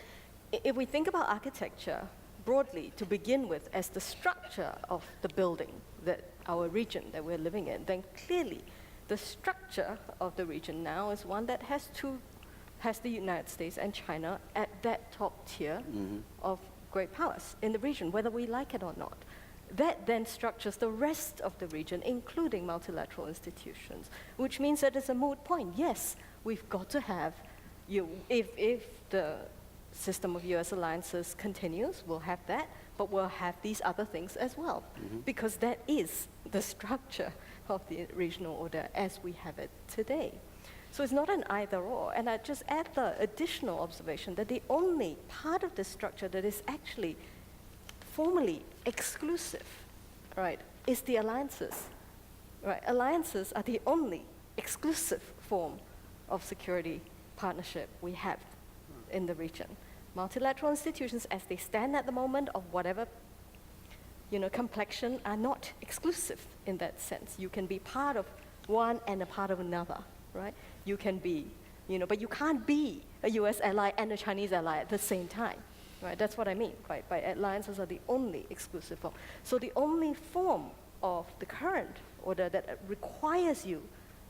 Speaker 3: if we think about architecture broadly, to begin with, as the structure of the building, that our region that we're living in, then clearly the structure of the region now is one that has the United States and China at that top tier of great powers in the region, whether we like it or not. That then structures the rest of the region, including multilateral institutions, which means that it's a moot point. Yes, we've got to have, if the system of US alliances continues, we'll have that, but we'll have these other things as well, because that is the structure of the regional order as we have it today. So it's not an either or. And I just add the additional observation that the only part of this structure that is actually formally exclusive, right, is the alliances. Right? Alliances are the only exclusive form of security partnership we have in the region. Multilateral institutions, as they stand at the moment, of whatever complexion, are not exclusive in that sense. You can be part of one and a part of another, right? You can be but you can't be a US ally and a Chinese ally at the same time. Right? That's what I mean, right? By alliances are the only exclusive form. So the only form of the current order that requires you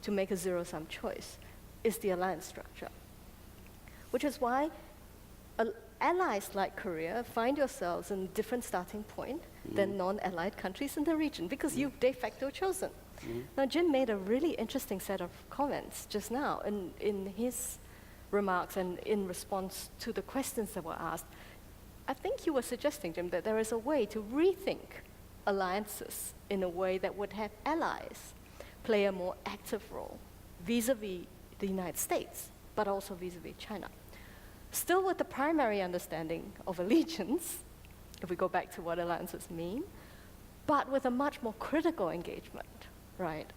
Speaker 3: to make a zero-sum choice is the alliance structure. Which is why allies like Korea find yourselves in a different starting point than non-allied countries in the region, because you've de facto chosen. Now, Jim made a really interesting set of comments just now in his remarks and in response to the questions that were asked. I think you were suggesting, Jim, that there is a way to rethink alliances in a way that would have allies play a more active role vis-a-vis the United States, but also vis-a-vis China. Still with the primary understanding of allegiance, if we go back to what alliances mean, but with a much more critical engagement, right,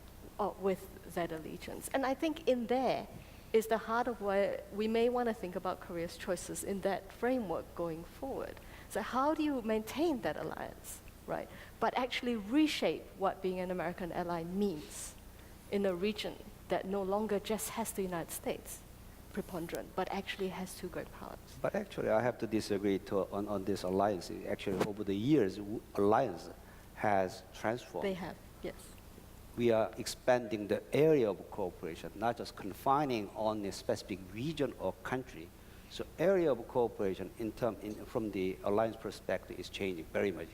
Speaker 3: with that allegiance. And I think in there is the heart of where we may want to think about Korea's choices in that framework going forward. So how do you maintain that alliance, right, but actually reshape what being an American ally means in a region that no longer just has the United States preponderant, but actually has two great powers?
Speaker 2: But actually, I have to disagree on this alliance. Actually, over the years, alliance has transformed.
Speaker 3: They have, yes.
Speaker 2: We are expanding the area of cooperation, not just confining on a specific region or country. So area of cooperation from the alliance perspective is changing very much.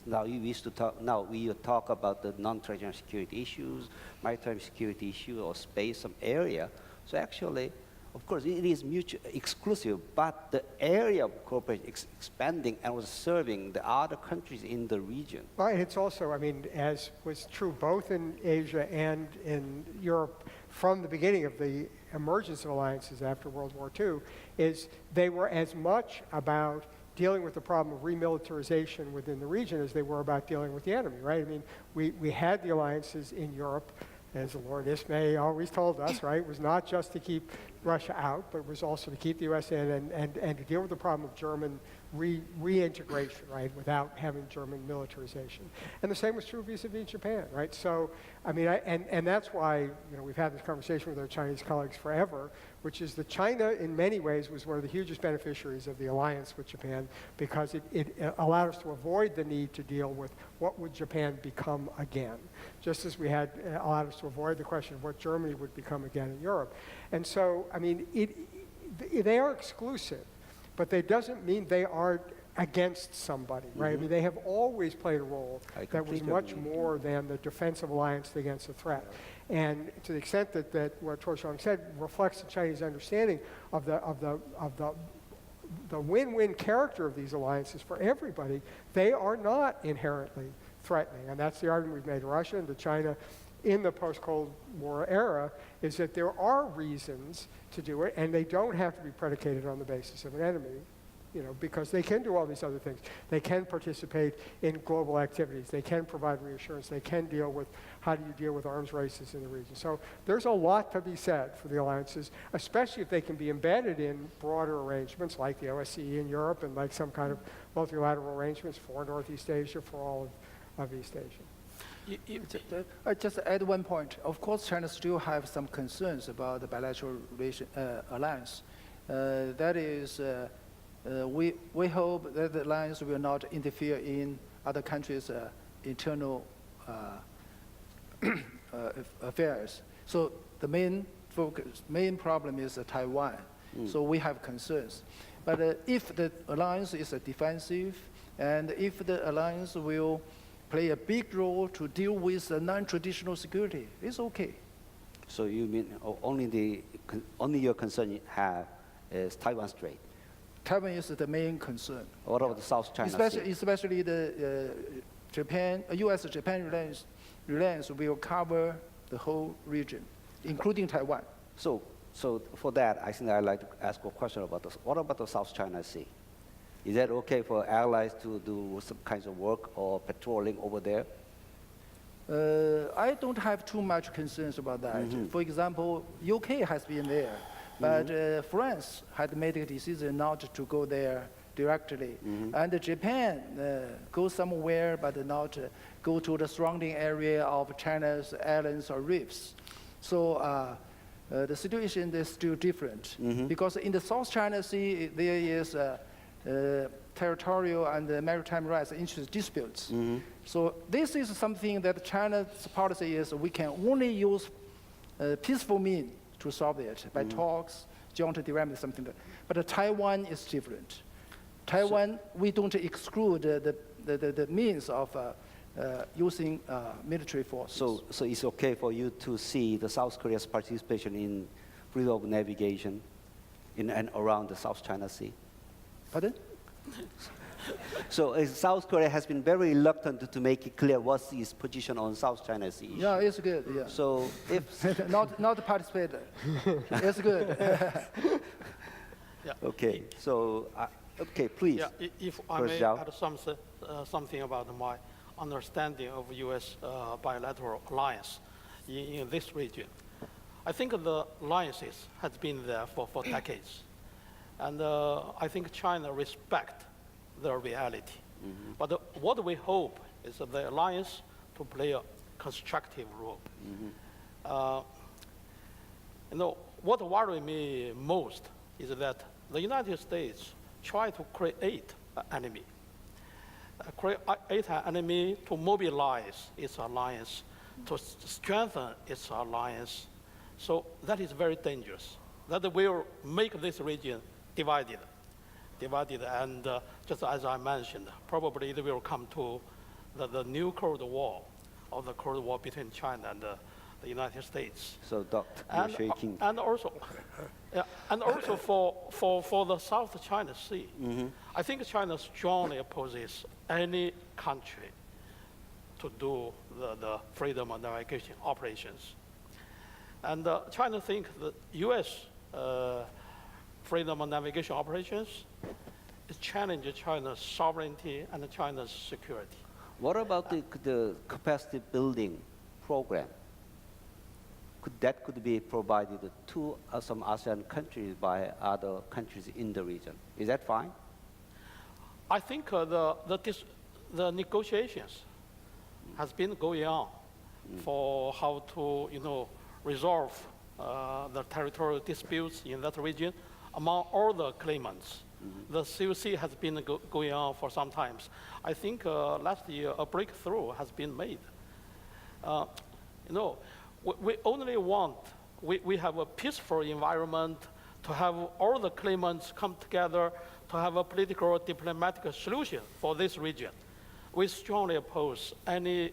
Speaker 2: Now we talk about the non-traditional security issues, maritime security issue, or space, some area. So actually, of course, it is mutually exclusive, but the area of cooperation is expanding and was serving the other countries in the region.
Speaker 5: Well, and it's also, I mean, as was true both in Asia and in Europe from the beginning of the emergence of alliances after World War II, is they were as much about dealing with the problem of remilitarization within the region as they were about dealing with the enemy, right? I mean, we had the alliances in Europe, as Lord Ismay always told us, right? It was not just to keep Russia out, but it was also to keep the U.S. in and to deal with the problem of German reintegration, right, without having German militarization. And the same was true vis-a-vis Japan, right? So, I mean, and that's why, we've had this conversation with our Chinese colleagues forever, which is that China, in many ways, was one of the hugest beneficiaries of the alliance with Japan, because it allowed us to avoid the need to deal with what would Japan become again, just as we had allowed us to avoid the question of what Germany would become again in Europe. And so, I mean, they are exclusive, but that doesn't mean they are against somebody, right? I mean, they have always played a role that was much more than the defensive alliance against a threat. And to the extent that what Tuosheng said reflects the Chinese understanding of the win-win character of these alliances for everybody, they are not inherently threatening. And that's the argument we've made to Russia and to China in the post-Cold War era, is that there are reasons to do it, and they don't have to be predicated on the basis of an enemy, because they can do all these other things. They can participate in global activities. They can provide reassurance. They can deal with how do you deal with arms races in the region. So there's a lot to be said for the alliances, especially if they can be embedded in broader arrangements like the OSCE in Europe and like some kind of multilateral arrangements for Northeast Asia, for all of East Asia.
Speaker 6: I just add one point. Of course, China still have some concerns about the bilateral alliance. That is, we hope that the alliance will not interfere in other countries' internal affairs. So the main problem is Taiwan. So we have concerns. But if the alliance is defensive, and if the alliance will play a big role to deal with the non-traditional security, it's okay.
Speaker 2: So you mean only your concern you have is Taiwan Strait?
Speaker 6: Taiwan is the main concern.
Speaker 2: What about the South China Sea?
Speaker 6: Especially the U.S.-Japan relations will cover the whole region, including Taiwan.
Speaker 2: So for that, I think I'd like to ask a question about this. What about the South China Sea? Is that okay for allies to do some kinds of work or patrolling over there?
Speaker 6: I don't have too much concerns about that. For example, UK has been there, but France had made a decision not to go there directly. And Japan goes somewhere, but not go to the surrounding area of China's islands or reefs. So the situation is still different. Because in the South China Sea, there is territorial and maritime rights and interest disputes. So this is something that China's policy is we can only use peaceful means to solve it by talks, joint development, something like that. But Taiwan is different. Taiwan, we don't exclude the means of using military forces.
Speaker 2: So it's okay for you to see the South Korea's participation in freedom of navigation in and around the South China Sea?
Speaker 6: Pardon?
Speaker 2: So South Korea has been very reluctant to make it clear what's its position on South China Sea issue.
Speaker 6: Yeah, it's good. Yeah.
Speaker 2: So if
Speaker 6: not participate. It's good.
Speaker 7: Yeah.
Speaker 2: okay, so okay, please.
Speaker 7: Yeah, if I
Speaker 2: First,
Speaker 7: may
Speaker 2: Zhao.
Speaker 7: add something about my understanding of U.S. Bilateral alliance in this region. I think the alliances has been there for decades. And I think China respect the reality. But what we hope is that the alliance to play a constructive role. What worries me most is that the United States try to create an enemy. Create an enemy to mobilize its alliance, to strengthen its alliance. So that is very dangerous. That will make this region divided, and just as I mentioned, probably it will come to the new Cold War, or the Cold War between China and the United States.
Speaker 2: So, Doctor, you're shaking.
Speaker 7: And also, for the South China Sea, I think China strongly opposes any country to do the freedom of navigation operations. And China thinks that U.S. Freedom of navigation operations is challenging China's sovereignty and China's security.
Speaker 2: What about the capacity building program? Could be provided to some ASEAN countries by other countries in the region? Is that fine?
Speaker 7: I think the negotiations has been going on for how to resolve the territorial disputes in that region among all the claimants. The COC has been going on for some time. I think last year a breakthrough has been made. We only want, we have a peaceful environment to have all the claimants come together to have a political or diplomatic solution for this region. We strongly oppose any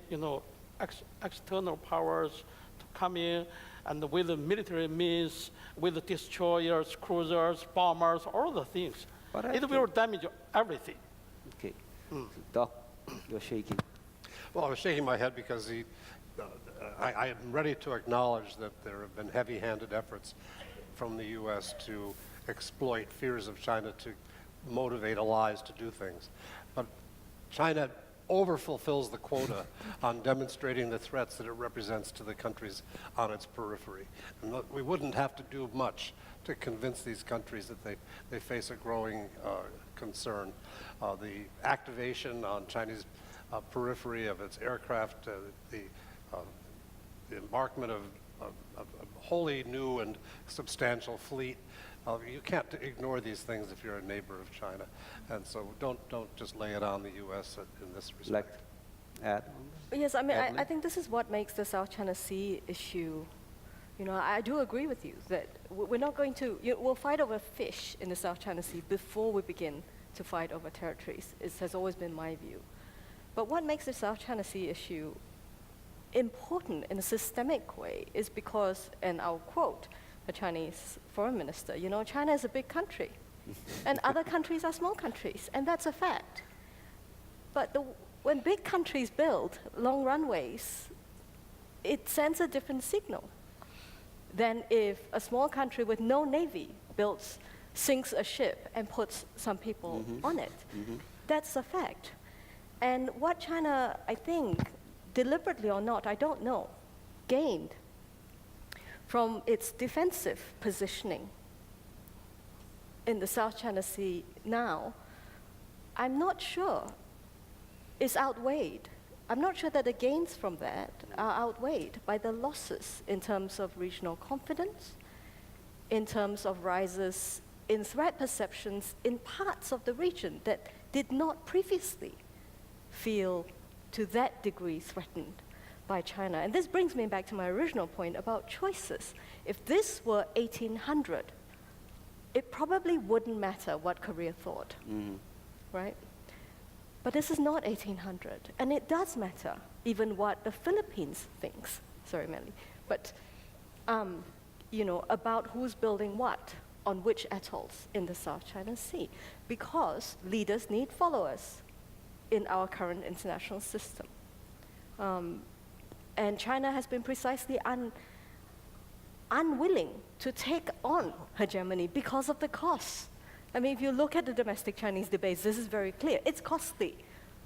Speaker 7: external powers to come in and with the military means, with the destroyers, cruisers, bombers, all the things. It will damage everything.
Speaker 2: Okay. Doc, you're shaking.
Speaker 4: Well, I was shaking my head because I am ready to acknowledge that there have been heavy-handed efforts from the U.S. to exploit fears of China to motivate allies to do things. But China overfulfills the quota on demonstrating the threats that it represents to the countries on its periphery. And we wouldn't have to do much to convince these countries that they face a growing concern. The activation on Chinese periphery of its aircraft, the embarkment of a wholly new and substantial fleet. You can't ignore these things if you're a neighbor of China. And so don't just lay it on the U.S. in this respect.
Speaker 3: Yes, I mean, I think this is what makes the South China Sea issue, I do agree with you that we're not going to, we'll fight over fish in the South China Sea before we begin to fight over territories. It has always been my view. But what makes the South China Sea issue important in a systemic way is because, and I'll quote the Chinese foreign minister, China is a big country, and other countries are small countries, and that's a fact. But when big countries build long runways, it sends a different signal than if a small country with no navy sinks a ship and puts some people on it. That's a fact. And what China, I think, deliberately or not, I don't know, gained from its defensive positioning in the South China Sea now, I'm not sure is outweighed. I'm not sure that the gains from that are outweighed by the losses in terms of regional confidence, in terms of rises in threat perceptions in parts of the region that did not previously feel to that degree threatened by China. And this brings me back to my original point about choices. If this were 1800, it probably wouldn't matter what Korea thought, right? But this is not 1800, and it does matter even what the Philippines thinks. Sorry, Melly, but you know, about who's building what on which atolls in the South China Sea, because leaders need followers in our current international system. And China has been precisely unwilling to take on hegemony because of the costs. I mean, if you look at the domestic Chinese debates, this is very clear. It's costly.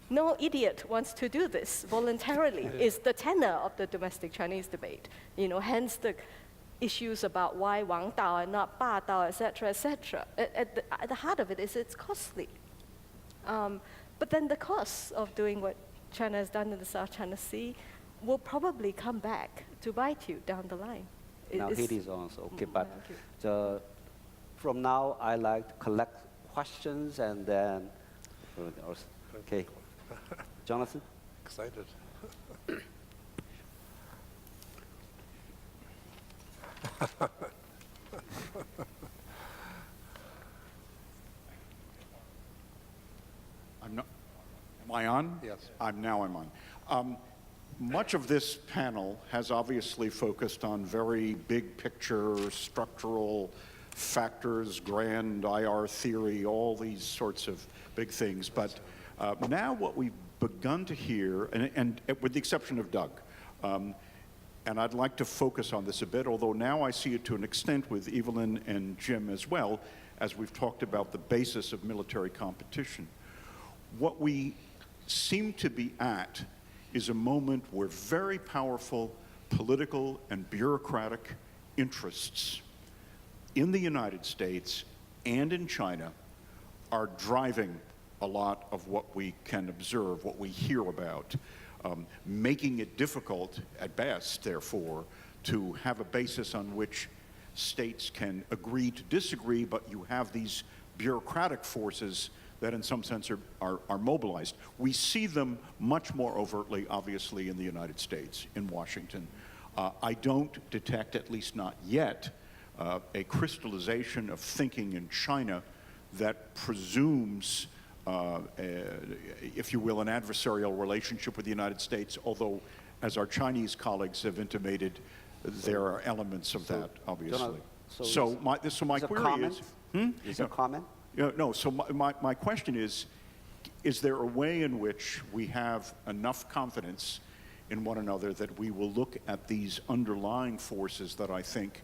Speaker 3: No idiot wants to do this voluntarily, is the tenor of the domestic Chinese debate. You know, hence the issues about why Wang Dao and not Ba Dao, et cetera, et cetera. At the heart of it is it's costly. But then the costs of doing what China has done in the South China Sea will probably come back to bite you down the line.
Speaker 2: Now it is on, so okay, but from now I like to collect questions and then, okay. Jonathan?
Speaker 4: Excited.
Speaker 8: Am I on?
Speaker 4: Yes.
Speaker 8: I'm on. Much of this panel has obviously focused on very big picture, structural factors, grand IR theory, all these sorts of big things. But now what we've begun to hear, and with the exception of Doug, and I'd like to focus on this a bit, although now I see it to an extent with Evelyn and Jim as well, as we've talked about the basis of military competition. What we seem to be at is a moment where very powerful political and bureaucratic interests in the United States and in China are driving a lot of what we can observe, what we hear about, making it difficult at best, therefore, to have a basis on which states can agree to disagree, but you have these bureaucratic forces that in some sense are mobilized. We see them much more overtly, obviously, in the United States, in Washington. I don't detect, at least not yet, a crystallization of thinking in China that presumes, if you will, an adversarial relationship with the United States, although, as our Chinese colleagues have intimated, there are elements of that, obviously. So my query is...
Speaker 2: Is there a comment?
Speaker 8: No, so my question is there a way in which we have enough confidence in one another that we will look at these underlying forces that I think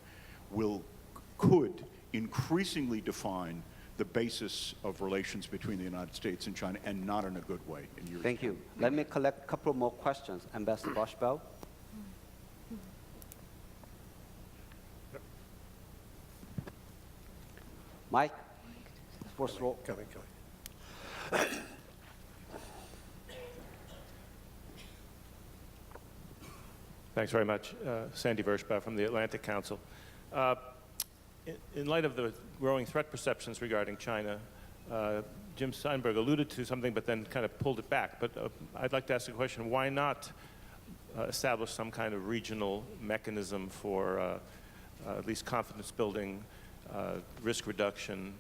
Speaker 8: could increasingly define the basis of relations between the United States and China, and not in a good way, in your
Speaker 2: Thank you. Let me collect a couple more questions. Ambassador Boschbell. Mike, first row.
Speaker 4: Coming.
Speaker 9: Thanks very much. Sandy Vershba from the Atlantic Council. In light of the growing threat perceptions regarding China, Jim Steinberg alluded to something but then kind of pulled it back. But I'd like to ask the question, why not establish some kind of regional mechanism for at least confidence building, risk reduction,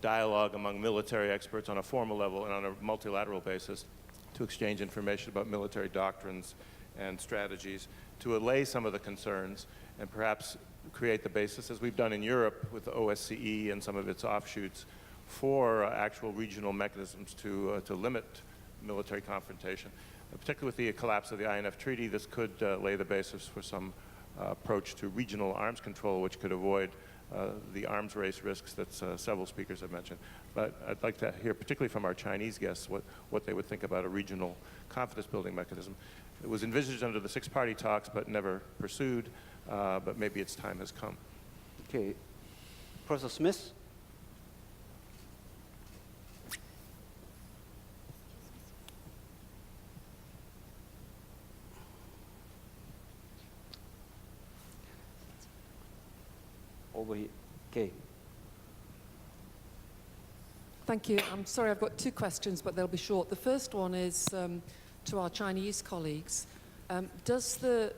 Speaker 9: dialogue among military experts on a formal level and on a multilateral basis to exchange information about military doctrines and strategies, to allay some of the concerns and perhaps create the basis, as we've done in Europe with the OSCE and some of its offshoots, for actual regional mechanisms to limit military confrontation. Particularly with the collapse of the INF Treaty, this could lay the basis for some approach to regional arms control, which could avoid the arms race risks that several speakers have mentioned. But I'd like to hear, particularly from our Chinese guests, what they would think about a regional confidence building mechanism. It was envisaged under the six-party talks, but never pursued, but maybe its time has come.
Speaker 2: Okay. Professor Smith. Over here. Okay.
Speaker 10: Thank you. I'm sorry, I've got two questions, but they'll be short. The first one is to our Chinese colleagues. Does the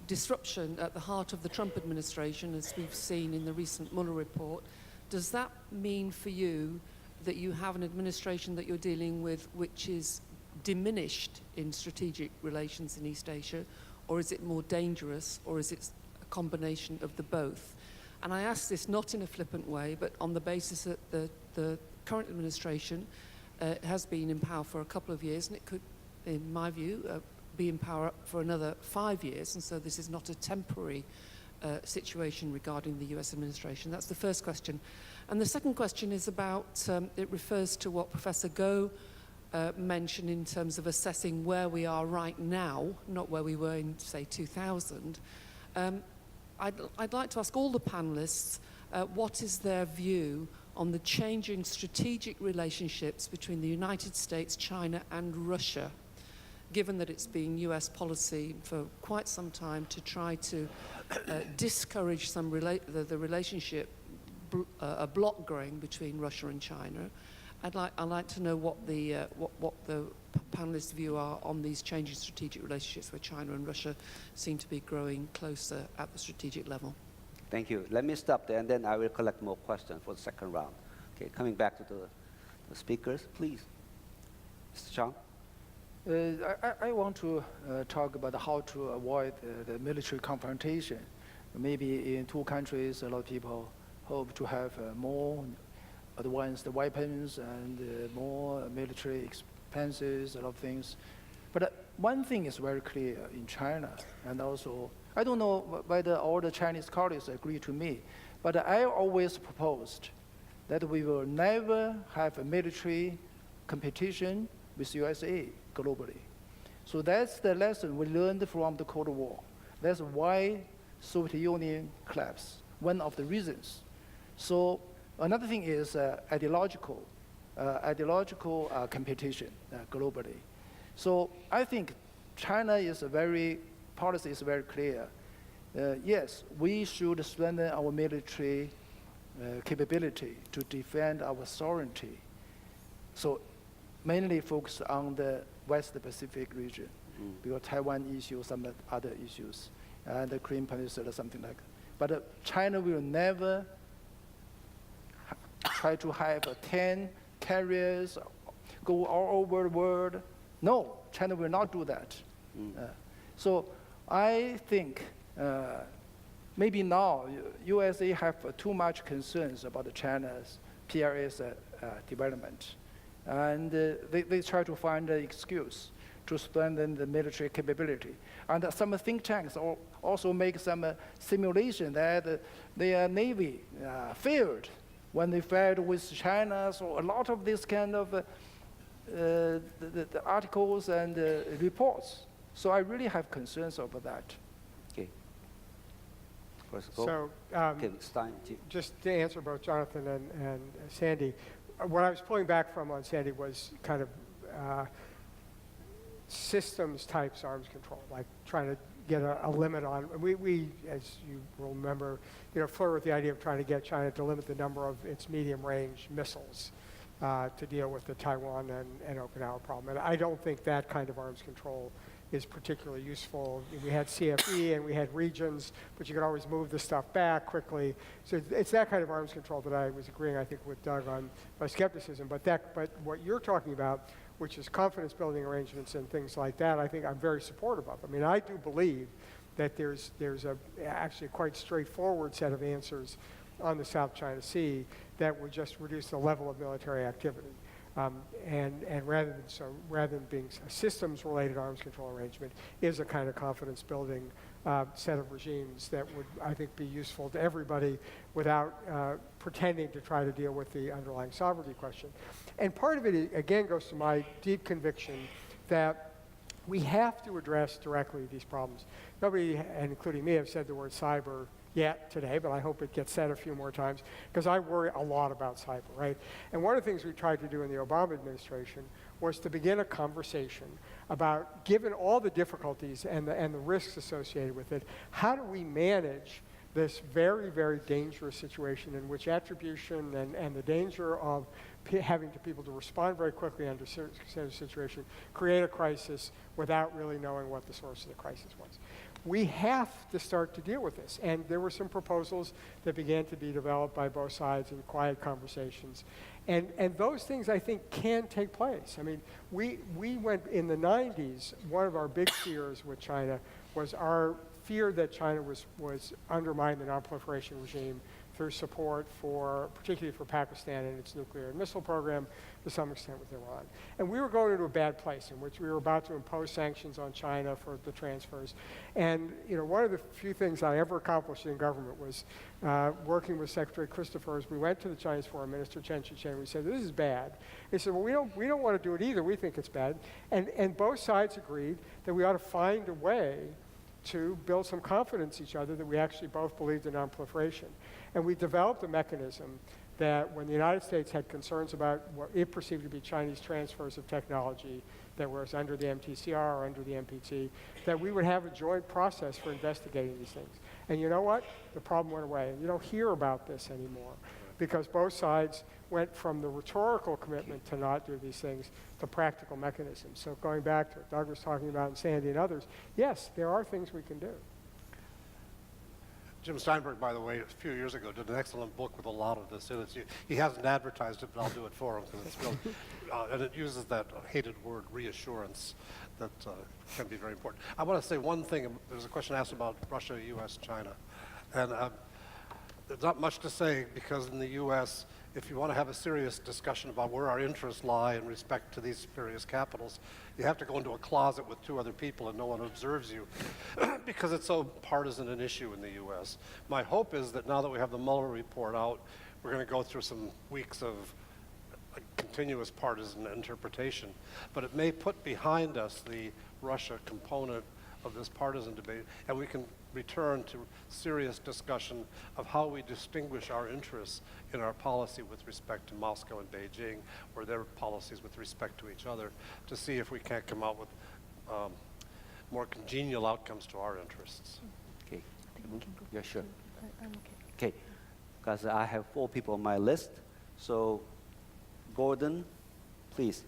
Speaker 10: disruption at the heart of the Trump administration, as we've seen in the recent Mueller report, does that mean for you that you have an administration that you're dealing with which is diminished in strategic relations in East Asia, or is it more dangerous, or is it a combination of the both? And I ask this not in a flippant way, but on the basis that the current administration has been in power for a couple of years, and it could, in my view, be in power for another 5 years, and so this is not a temporary situation regarding the US administration. That's the first question. And the second question is about, it refers to what Professor Go mentioned in terms of assessing where we are right now, not where we were in, say, 2000. I'd like to ask all the panelists what is their view on the changing strategic relationships between the United States, China, and Russia, given that it's been US policy for quite some time to try to discourage the relationship, a block growing between Russia and China. I'd like to know what the panelists' view are on these changing strategic relationships where China and Russia seem to be growing closer at the strategic level.
Speaker 2: Thank you. Let me stop there, and then I will collect more questions for the second round. Okay, coming back to the speakers, please. Mr. Zhang?
Speaker 6: I want to talk about how to avoid the military confrontation. Maybe in two countries, a lot of people hope to have more advanced weapons and more military expenses, a lot of things. But one thing is very clear in China, and also, I don't know whether all the Chinese colleagues agree to me, but I always proposed that we will never have a military competition with USA globally. So that's the lesson we learned from the Cold War. That's why Soviet Union collapsed, one of the reasons. So another thing is ideological competition globally. So I think China policy is very clear. Yes, we should strengthen our military capability to defend our sovereignty. So mainly focus on the West Pacific region, because Taiwan issue, some other issues, and the Korean Peninsula, something like that. But China will never try to have 10 carriers, go all over the world. No, China will not do that. So I think maybe now USA have too much concerns about China's PRS development. And they try to find an excuse to strengthen the military capability. And some think tanks also make some simulation that their Navy failed when they failed with China. So a lot of this kind of the articles and reports. So I really have concerns over that.
Speaker 2: Okay.
Speaker 5: So
Speaker 2: okay, Stein.
Speaker 5: just to answer both Jonathan and Sandy, what I was pulling back from on Sandy was kind of systems types arms control, like trying to get a limit on. We, as you will remember, flirt with the idea of trying to get China to limit the number of its medium-range missiles to deal with the Taiwan and Okinawa problem. And I don't think that kind of arms control is particularly useful. We had CFE and we had regions, but you could always move the stuff back quickly. So it's that kind of arms control that I was agreeing, I think, with Doug on my skepticism. But what you're talking about, which is confidence building arrangements and things like that, I think I'm very supportive of. I mean, I do believe that there's actually a quite straightforward set of answers on the South China Sea that would just reduce the level of military activity. And rather than being a systems-related arms control arrangement, is a kind of confidence-building set of regimes that would, I think, be useful to everybody without pretending to try to deal with the underlying sovereignty question. And part of it, again, goes to my deep conviction that we have to address directly these problems. Nobody, and including me, have said the word cyber yet today, but I hope it gets said a few more times, because I worry a lot about cyber, right? And one of the things we tried to do in the Obama administration was to begin a conversation about, given all the difficulties and the risks associated with it, how do we manage this very, very dangerous situation in which attribution and the danger of having people to respond very quickly under certain situation create a crisis without really knowing what the source of the crisis was. We have to start to deal with this. And there were some proposals that began to be developed by both sides in quiet conversations. And those things, I think, can take place. I mean, we went in the 90s, one of our big fears with China was our fear that China was undermining the non-proliferation regime through support for, particularly for Pakistan and its nuclear and missile program, to some extent with Iran. And we were going into a bad place in which we were about to impose sanctions on China for the transfers. And one of the few things I ever accomplished in government was working with Secretary Christopher as we went to the Chinese Foreign Minister Chen Shih-cheng, and we said, this is bad. He said, well, we don't want to do it either. We think it's bad. And both sides agreed that we ought to find a way to build some confidence in each other that we actually both believed in non-proliferation. And we developed a mechanism that when the United States had concerns about what it perceived to be Chinese transfers of technology that was under the MTCR or under the NPT, that we would have a joint process for investigating these things. And you know what? The problem went away. And you don't hear about this anymore because both sides went from the rhetorical commitment to not do these things to practical mechanisms. So going back to what Doug was talking about and Sandy and others, yes, there are things we can do.
Speaker 4: Jim Steinberg, by the way, a few years ago did an excellent book with a lot of this in it. He hasn't advertised it, but I'll do it for him because it's real. And it uses that hated word, reassurance, that can be very important. I want to say one thing. There's a question asked about Russia, U.S., China. And there's not much to say because in the U.S., if you want to have a serious discussion about where our interests lie in respect to these various capitals, you have to go into a closet with two other people and no one observes you because it's so partisan an issue in the U.S. My hope is that now that we have the Mueller report out, we're going to go through some weeks of continuous partisan interpretation. But it may put behind us the Russia component of this partisan debate, and we can return to serious discussion of how we distinguish our interests in our policy with respect to Moscow and Beijing, or their policies with respect to each other, to see if we can't come out with more congenial outcomes to our interests.
Speaker 2: Okay. Yeah, sure. Okay, because I have 4 people on my list. So, Gordon, please.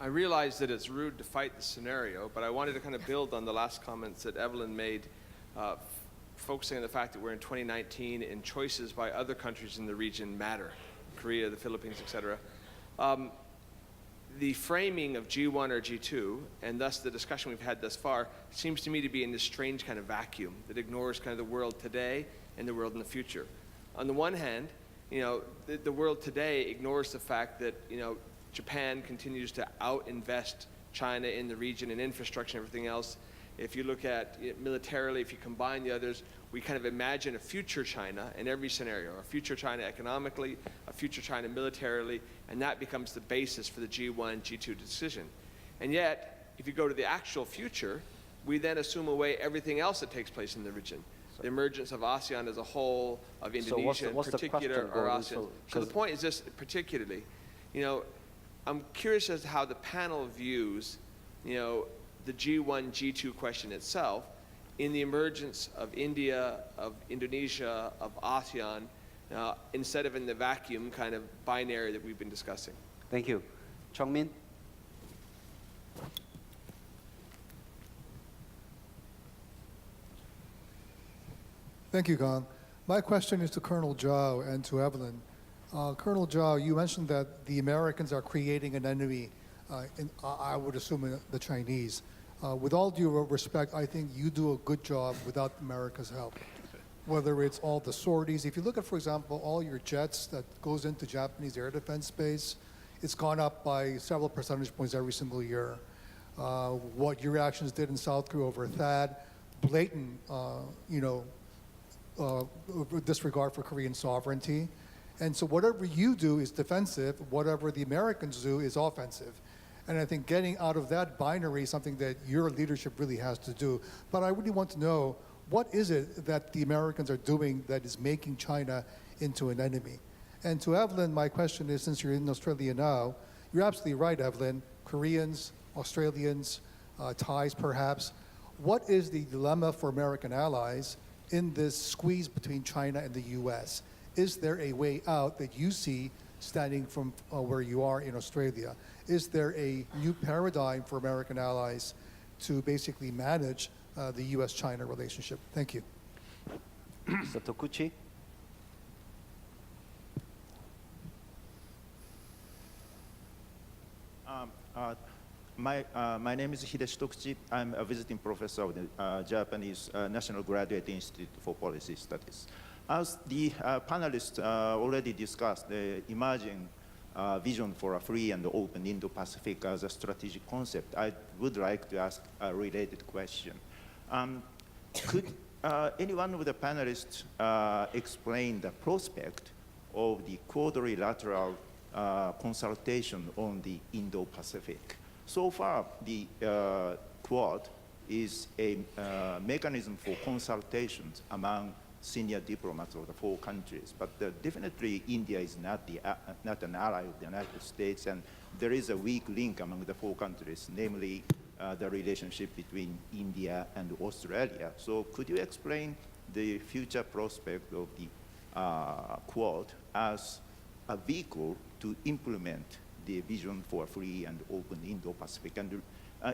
Speaker 11: I realize that it's rude to fight the scenario, but I wanted to kind of build on the last comments that Evelyn made, focusing on the fact that we're in 2019 and choices by other countries in the region matter, Korea, the Philippines, et cetera. The framing of G1 or G2, and thus the discussion we've had thus far, seems to me to be in this strange kind of vacuum that ignores kind of the world today and the world in the future. On the one hand, the world today ignores the fact that, Japan continues to out-invest China in the region in infrastructure and everything else. If you look at it militarily, if you combine the others, we kind of imagine a future China in every scenario, a future China economically, a future China militarily, and that becomes the basis for the G1, G2 decision. And yet, if you go to the actual future, we then assume away everything else that takes place in the region. The emergence of ASEAN as a whole, of Indonesia in particular, or ASEAN. So the point is this particularly, I'm curious as to how the panel views, the G1, G2 question itself in the emergence of India, of Indonesia, of ASEAN, instead of in the vacuum kind of binary that we've been discussing.
Speaker 2: Thank you. Chongmin?
Speaker 12: Thank you, Kang. My question is to Colonel Zhao and to Evelyn. Colonel Zhao, you mentioned that the Americans are creating an enemy, I would assume the Chinese. With all due respect, I think you do a good job without America's help. Whether it's all the sorties, if you look at, for example, all your jets that goes into Japanese air defense space, it's gone up by several percentage points every single year. What your actions did in South Korea over THAAD, blatant, disregard for Korean sovereignty. And so whatever you do is defensive, whatever the Americans do is offensive. And I think getting out of that binary is something that your leadership really has to do. But I really want to know, what is it that the Americans are doing that is making China into an enemy? And to Evelyn, my question is, since you're in Australia now, you're absolutely right, Evelyn. Koreans, Australians, ties perhaps. What is the dilemma for American allies in this squeeze between China and the US? Is there a way out that you see standing from where you are in Australia? Is there a new paradigm for American allies to basically manage the US-China relationship? Thank you.
Speaker 2: Mr. Tokuchi?
Speaker 13: My name is Hideshi Tokuchi. I'm a visiting professor of the Japanese National Graduate Institute for Policy Studies. As the panelists already discussed, the emerging vision for a free and open Indo-Pacific as a strategic concept, I would like to ask a related question. Could anyone of the panelists explain the prospect of the quadrilateral consultation on the Indo-Pacific? So far, the Quad is a mechanism for consultations among senior diplomats of the 4 countries, but definitely India is not an ally of the United States, and there is a weak link among the 4 countries, namely the relationship between India and Australia. So could you explain the future prospect of the Quad as a vehicle to implement the vision for a free and open Indo-Pacific? And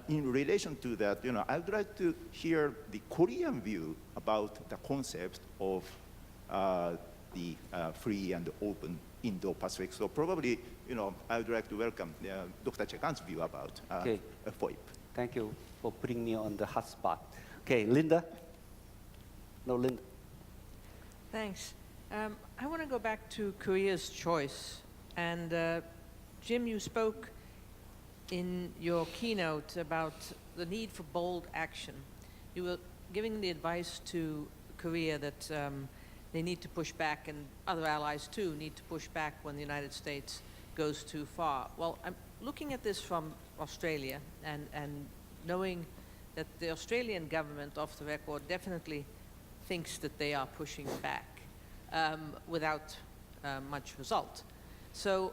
Speaker 13: in relation to that, I would like to hear the Korean view about the concept of the free and open Indo-Pacific. So probably, I would like to welcome Dr. Chekang's view about FOIP.
Speaker 2: Thank you for putting me on the hot spot. Okay, Linda? No, Linda.
Speaker 14: Thanks. I want to go back to Korea's choice. And Jim, you spoke in your keynote about the need for bold action. You were giving the advice to Korea that they need to push back, and other allies too need to push back when the United States goes too far. Well, I'm looking at this from Australia and knowing that the Australian government, off the record, definitely thinks that they are pushing back without much result. So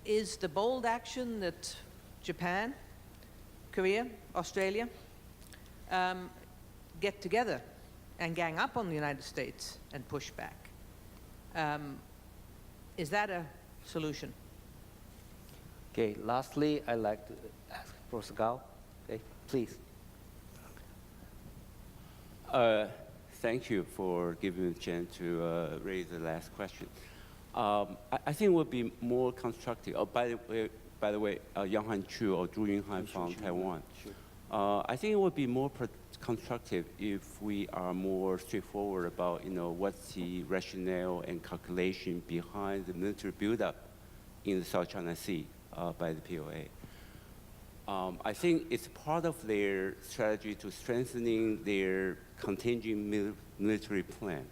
Speaker 14: is the bold action that Japan, Korea, Australia get together and gang up on the United States and push back? Is that a solution?
Speaker 2: Okay, lastly, I'd like to ask Professor Gao. Okay, please.
Speaker 15: Thank you for giving me the chance to raise the last question. I think it would be more constructive. Oh, by the way, Yang Han Chu or Zhu Yunhan from Taiwan.
Speaker 2: Sure.
Speaker 15: I think it would be more constructive if we are more straightforward about, what's the rationale and calculation behind the military buildup in the South China Sea by the PLA. I think it's part of their strategy to strengthening their contingent military plan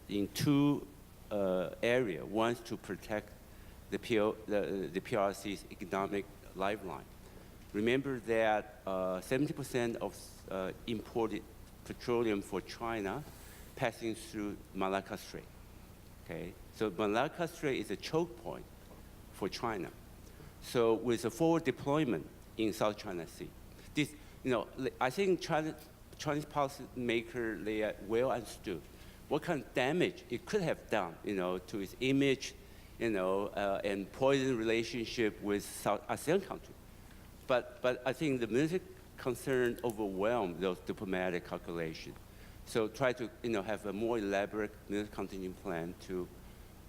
Speaker 15: in 2 areas. One is to protect the PRC's economic lifeline. Remember that 70% of imported petroleum for China passing through Malacca Strait. Okay, so Malacca Strait is a choke point for China. So with a forward deployment in South China Sea, this, I think Chinese policymakers, they are well understood what kind of damage it could have done, to its image, and poison relationship with South ASEAN countries. But I think the military concern overwhelmed those diplomatic calculations. So try to, have a more elaborate military contingent plan to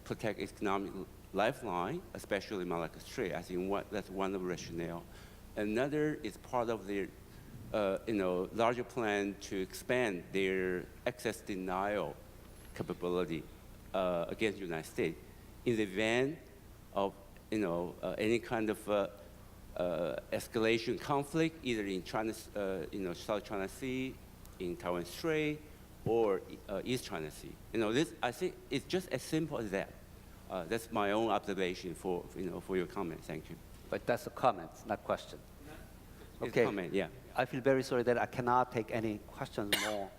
Speaker 15: protect economic lifeline, especially Malacca Strait. I think that's one of the rationale. Another is part of their, larger plan to expand their access denial capability against the United States in the event of, any kind of escalation conflict, either in China's, South China Sea, in Taiwan Strait, or East China Sea. This, I think, it's just as simple as that. That's my own observation for your comment. Thank you.
Speaker 2: But that's a comment, not question.
Speaker 15: It's
Speaker 2: Okay.
Speaker 15: a comment, yeah.
Speaker 2: I feel very sorry that I cannot take any questions more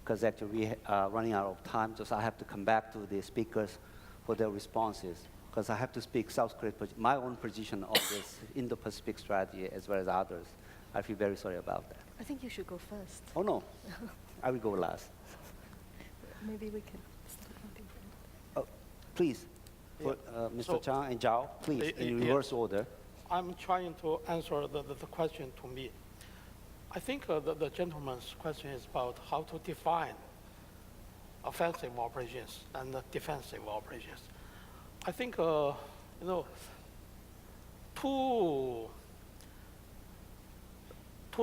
Speaker 2: because actually we are running out of time. Just I have to come back to the speakers for their responses because I have to speak South Korea's my own position on this Indo-Pacific strategy as well as others. I feel very sorry about that.
Speaker 3: I think you should go first.
Speaker 2: Oh, no. I will go last.
Speaker 3: Maybe we can start counting.
Speaker 2: Oh, please,
Speaker 7: Yeah.
Speaker 2: Mr.
Speaker 7: So,
Speaker 2: Chang and Zhao, please, in
Speaker 7: yeah.
Speaker 2: reverse order.
Speaker 7: I'm trying to answer the question to me. I think the gentleman's question is about how to define offensive operations and defensive operations. I think, two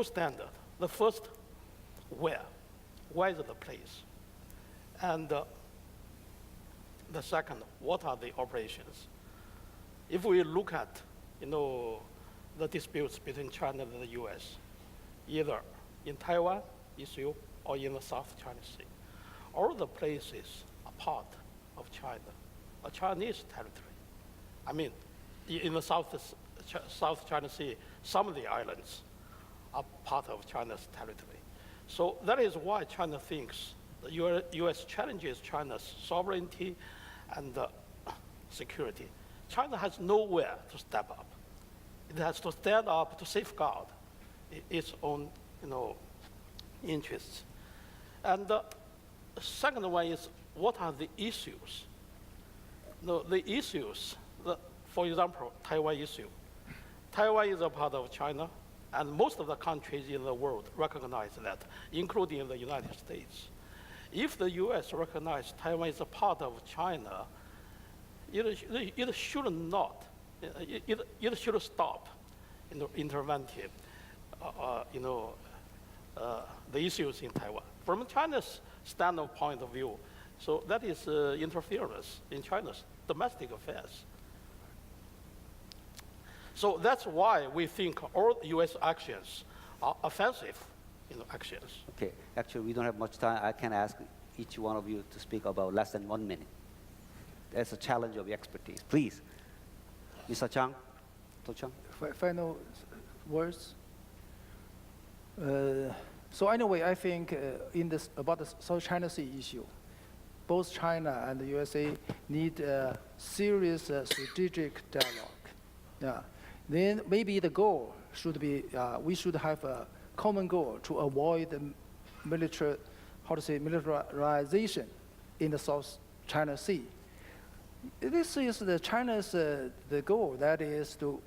Speaker 7: standards. The first, where? Where is the place? And the second, what are the operations? If we look at, the disputes between China and the US, either in Taiwan issue or in the South China Sea, all the places are part of China, a Chinese territory. I mean, in the South China Sea, some of the islands are part of China's territory. So that is why China thinks the US challenges China's sovereignty and security. China has nowhere to step up. It has to stand up to safeguard its own, interests. And the second one is, what are the issues? The issues, for example, Taiwan issue. Taiwan is a part of China, and most of the countries in the world recognize that, including the United States. If the US recognizes Taiwan is a part of China, it should not, it should stop, interventing, the issues in Taiwan. From China's standpoint of view, so that is interference in China's domestic affairs. So that's why we think all US actions are offensive, actions.
Speaker 2: Okay, actually, we don't have much time. I can ask each one of you to speak about less than 1 minute. That's a challenge of your expertise. Please, Mr. Chang, Tuosheng.
Speaker 6: Final words. So anyway, I think about the South China Sea issue, both China and the USA need a serious strategic dialogue. Yeah. Then maybe the goal should be we should have a common goal to avoid the militarization in the South China Sea. This is China's the goal, that is to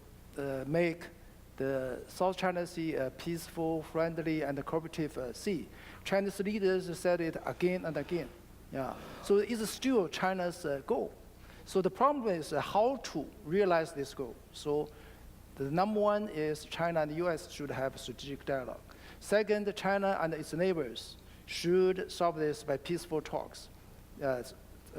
Speaker 6: make the South China Sea a peaceful, friendly, and cooperative sea. Chinese leaders said it again and again. Yeah. So it's still China's goal. So the problem is how to realize this goal. So the number one is China and the US should have strategic dialogue. Second, China and its neighbors should solve this by peaceful talks,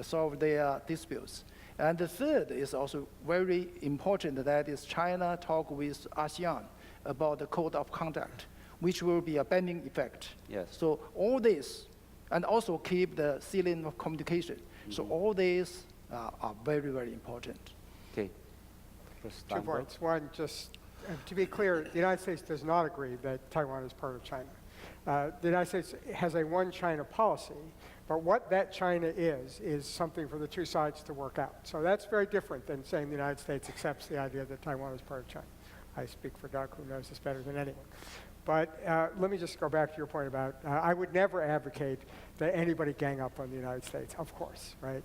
Speaker 6: solve their disputes. And the third is also very important, that is China talk with ASEAN about the code of conduct, which will be a binding effect.
Speaker 2: Yes.
Speaker 6: So all this, and also keep the ceiling of communication. Mm-hmm. So all these are very, very important.
Speaker 2: Okay.
Speaker 5: 2 points. One, just to be clear, the United States does not agree that Taiwan is part of China. The United States has a one China policy, but what that China is something for the two sides to work out. So that's very different than saying the United States accepts the idea that Taiwan is part of China. I speak for Doug, who knows this better than anyone. But let me just go back to your point about, I would never advocate that anybody gang up on the United States, of course, right?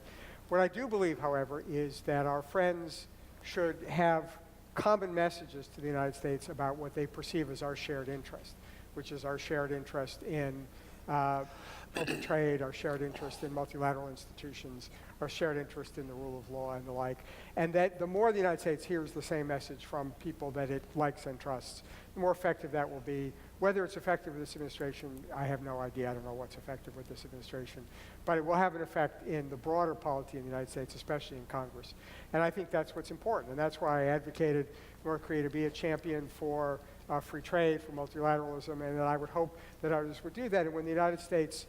Speaker 5: What I do believe, however, is that our friends should have common messages to the United States about what they perceive as our shared interest, which is our shared interest in open trade, our shared interest in multilateral institutions, our shared interest in the rule of law and the like. And that the more the United States hears the same message from people that it likes and trusts, the more effective that will be. Whether it's effective with this administration, I have no idea. I don't know what's effective with this administration. But it will have an effect in the broader polity in the United States, especially in Congress. And I think that's what's important. And that's why I advocated North Korea to be a champion for free trade, for multilateralism, and that I would hope that others would do that. And when the United States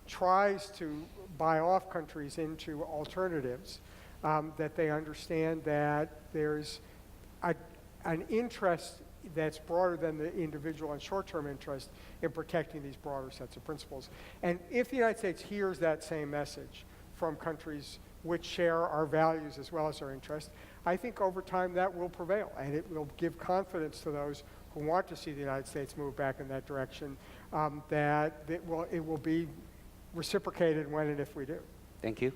Speaker 5: tries to buy off countries into alternatives, that they understand that there's an interest that's broader than the individual and short-term interest in protecting these broader sets of principles. And if the United States hears that same message from countries which share our values as well as our interests, I think over time that will prevail, and it will give confidence to those who want to see the United States move back in that direction, that it will be reciprocated when and if we do.
Speaker 2: Thank you.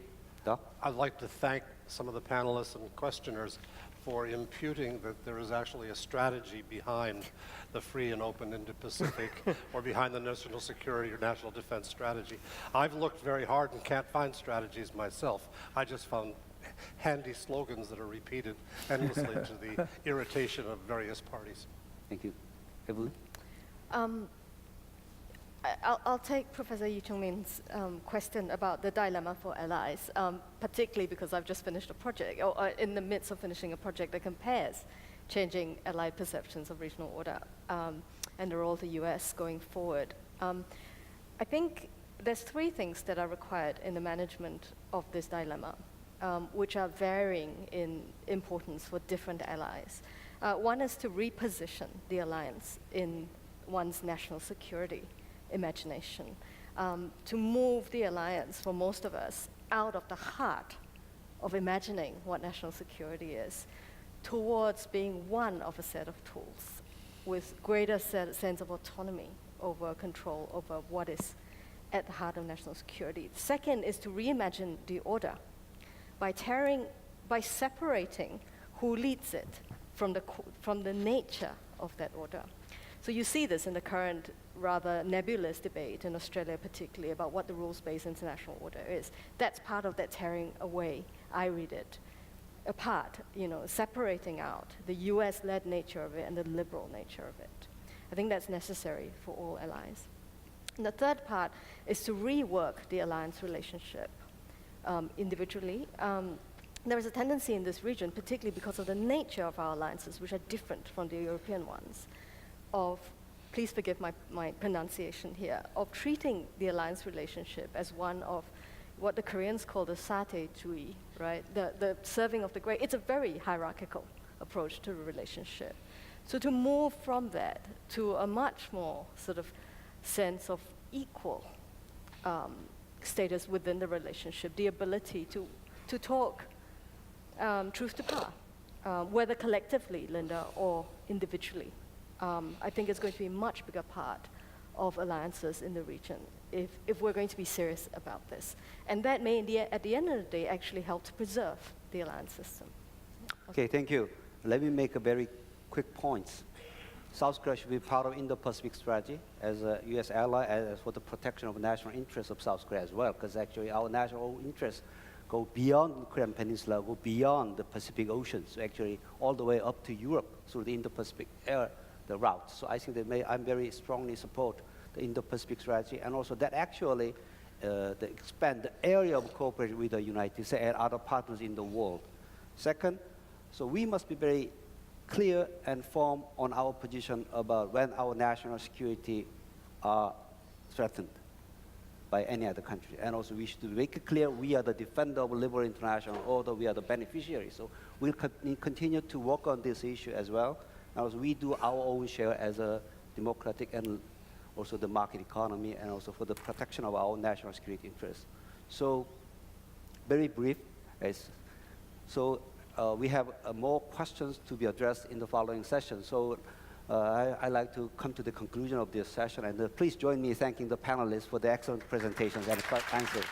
Speaker 2: Doc?
Speaker 4: I'd like to thank some of the panelists and questioners for imputing that there is actually a strategy behind the free and open Indo-Pacific or behind the national security or national defense strategy. I've looked very hard and can't find strategies myself. I just found handy slogans that are repeated endlessly to the irritation of various parties.
Speaker 2: Thank you. Evelyn?
Speaker 3: I'll take Professor Yi Chungmin's question about the dilemma for allies, particularly because I've just finished a project, or in the midst of finishing a project that compares changing allied perceptions of regional order and the role of the US going forward. I think there's three things that are required in the management of this dilemma, which are varying in importance for different allies. One is to reposition the alliance in one's national security imagination, to move the alliance for most of us out of the heart of imagining what national security is towards being one of a set of tools with greater sense of autonomy over control over what is at the heart of national security. Second is to reimagine the order by separating who leads it from the nature of that order. So you see this in the current rather nebulous debate in Australia particularly about what the rules-based international order is. That's part of that tearing away, I read it, apart, separating out the US-led nature of it and the liberal nature of it. I think that's necessary for all allies. And the third part is to rework the alliance relationship individually. There is a tendency in this region, particularly because of the nature of our alliances, which are different from the European ones, of, please forgive my pronunciation here, of treating the alliance relationship as one of what the Koreans call the sate jui, right? The serving of the great. It's a very hierarchical approach to the relationship. So to move from that to a much more sort of sense of equal status within the relationship, the ability to talk truth to power, whether collectively, Linda, or individually. I think it's going to be a much bigger part of alliances in the region if we're going to be serious about this. And that may, at the end of the day, actually help to preserve the alliance system.
Speaker 2: Okay, thank you. Let me make a very quick points. South Korea should be part of Indo-Pacific strategy as a U.S. ally, as for the protection of national interests of South Korea as well, because actually our national interests go beyond the Korean Peninsula, go beyond the Pacific Ocean, so actually all the way up to Europe through the Indo-Pacific the route. So I think that I'm very strongly support the Indo-Pacific strategy, and also that actually expand the area of cooperation with the United States and other partners in the world. Second, so we must be very clear and firm on our position about when our national security are threatened by any other country. And also we should make it clear we are the defender of liberal international order, we are the beneficiary. So we'll continue to work on this issue as well. And also we do our own share as a democratic and also the market economy, and also for the protection of our national security interests. So very brief. So we have more questions to be addressed in the following session. So I'd like to come to the conclusion of this session, and please join me thanking the panelists for the excellent presentations and answers.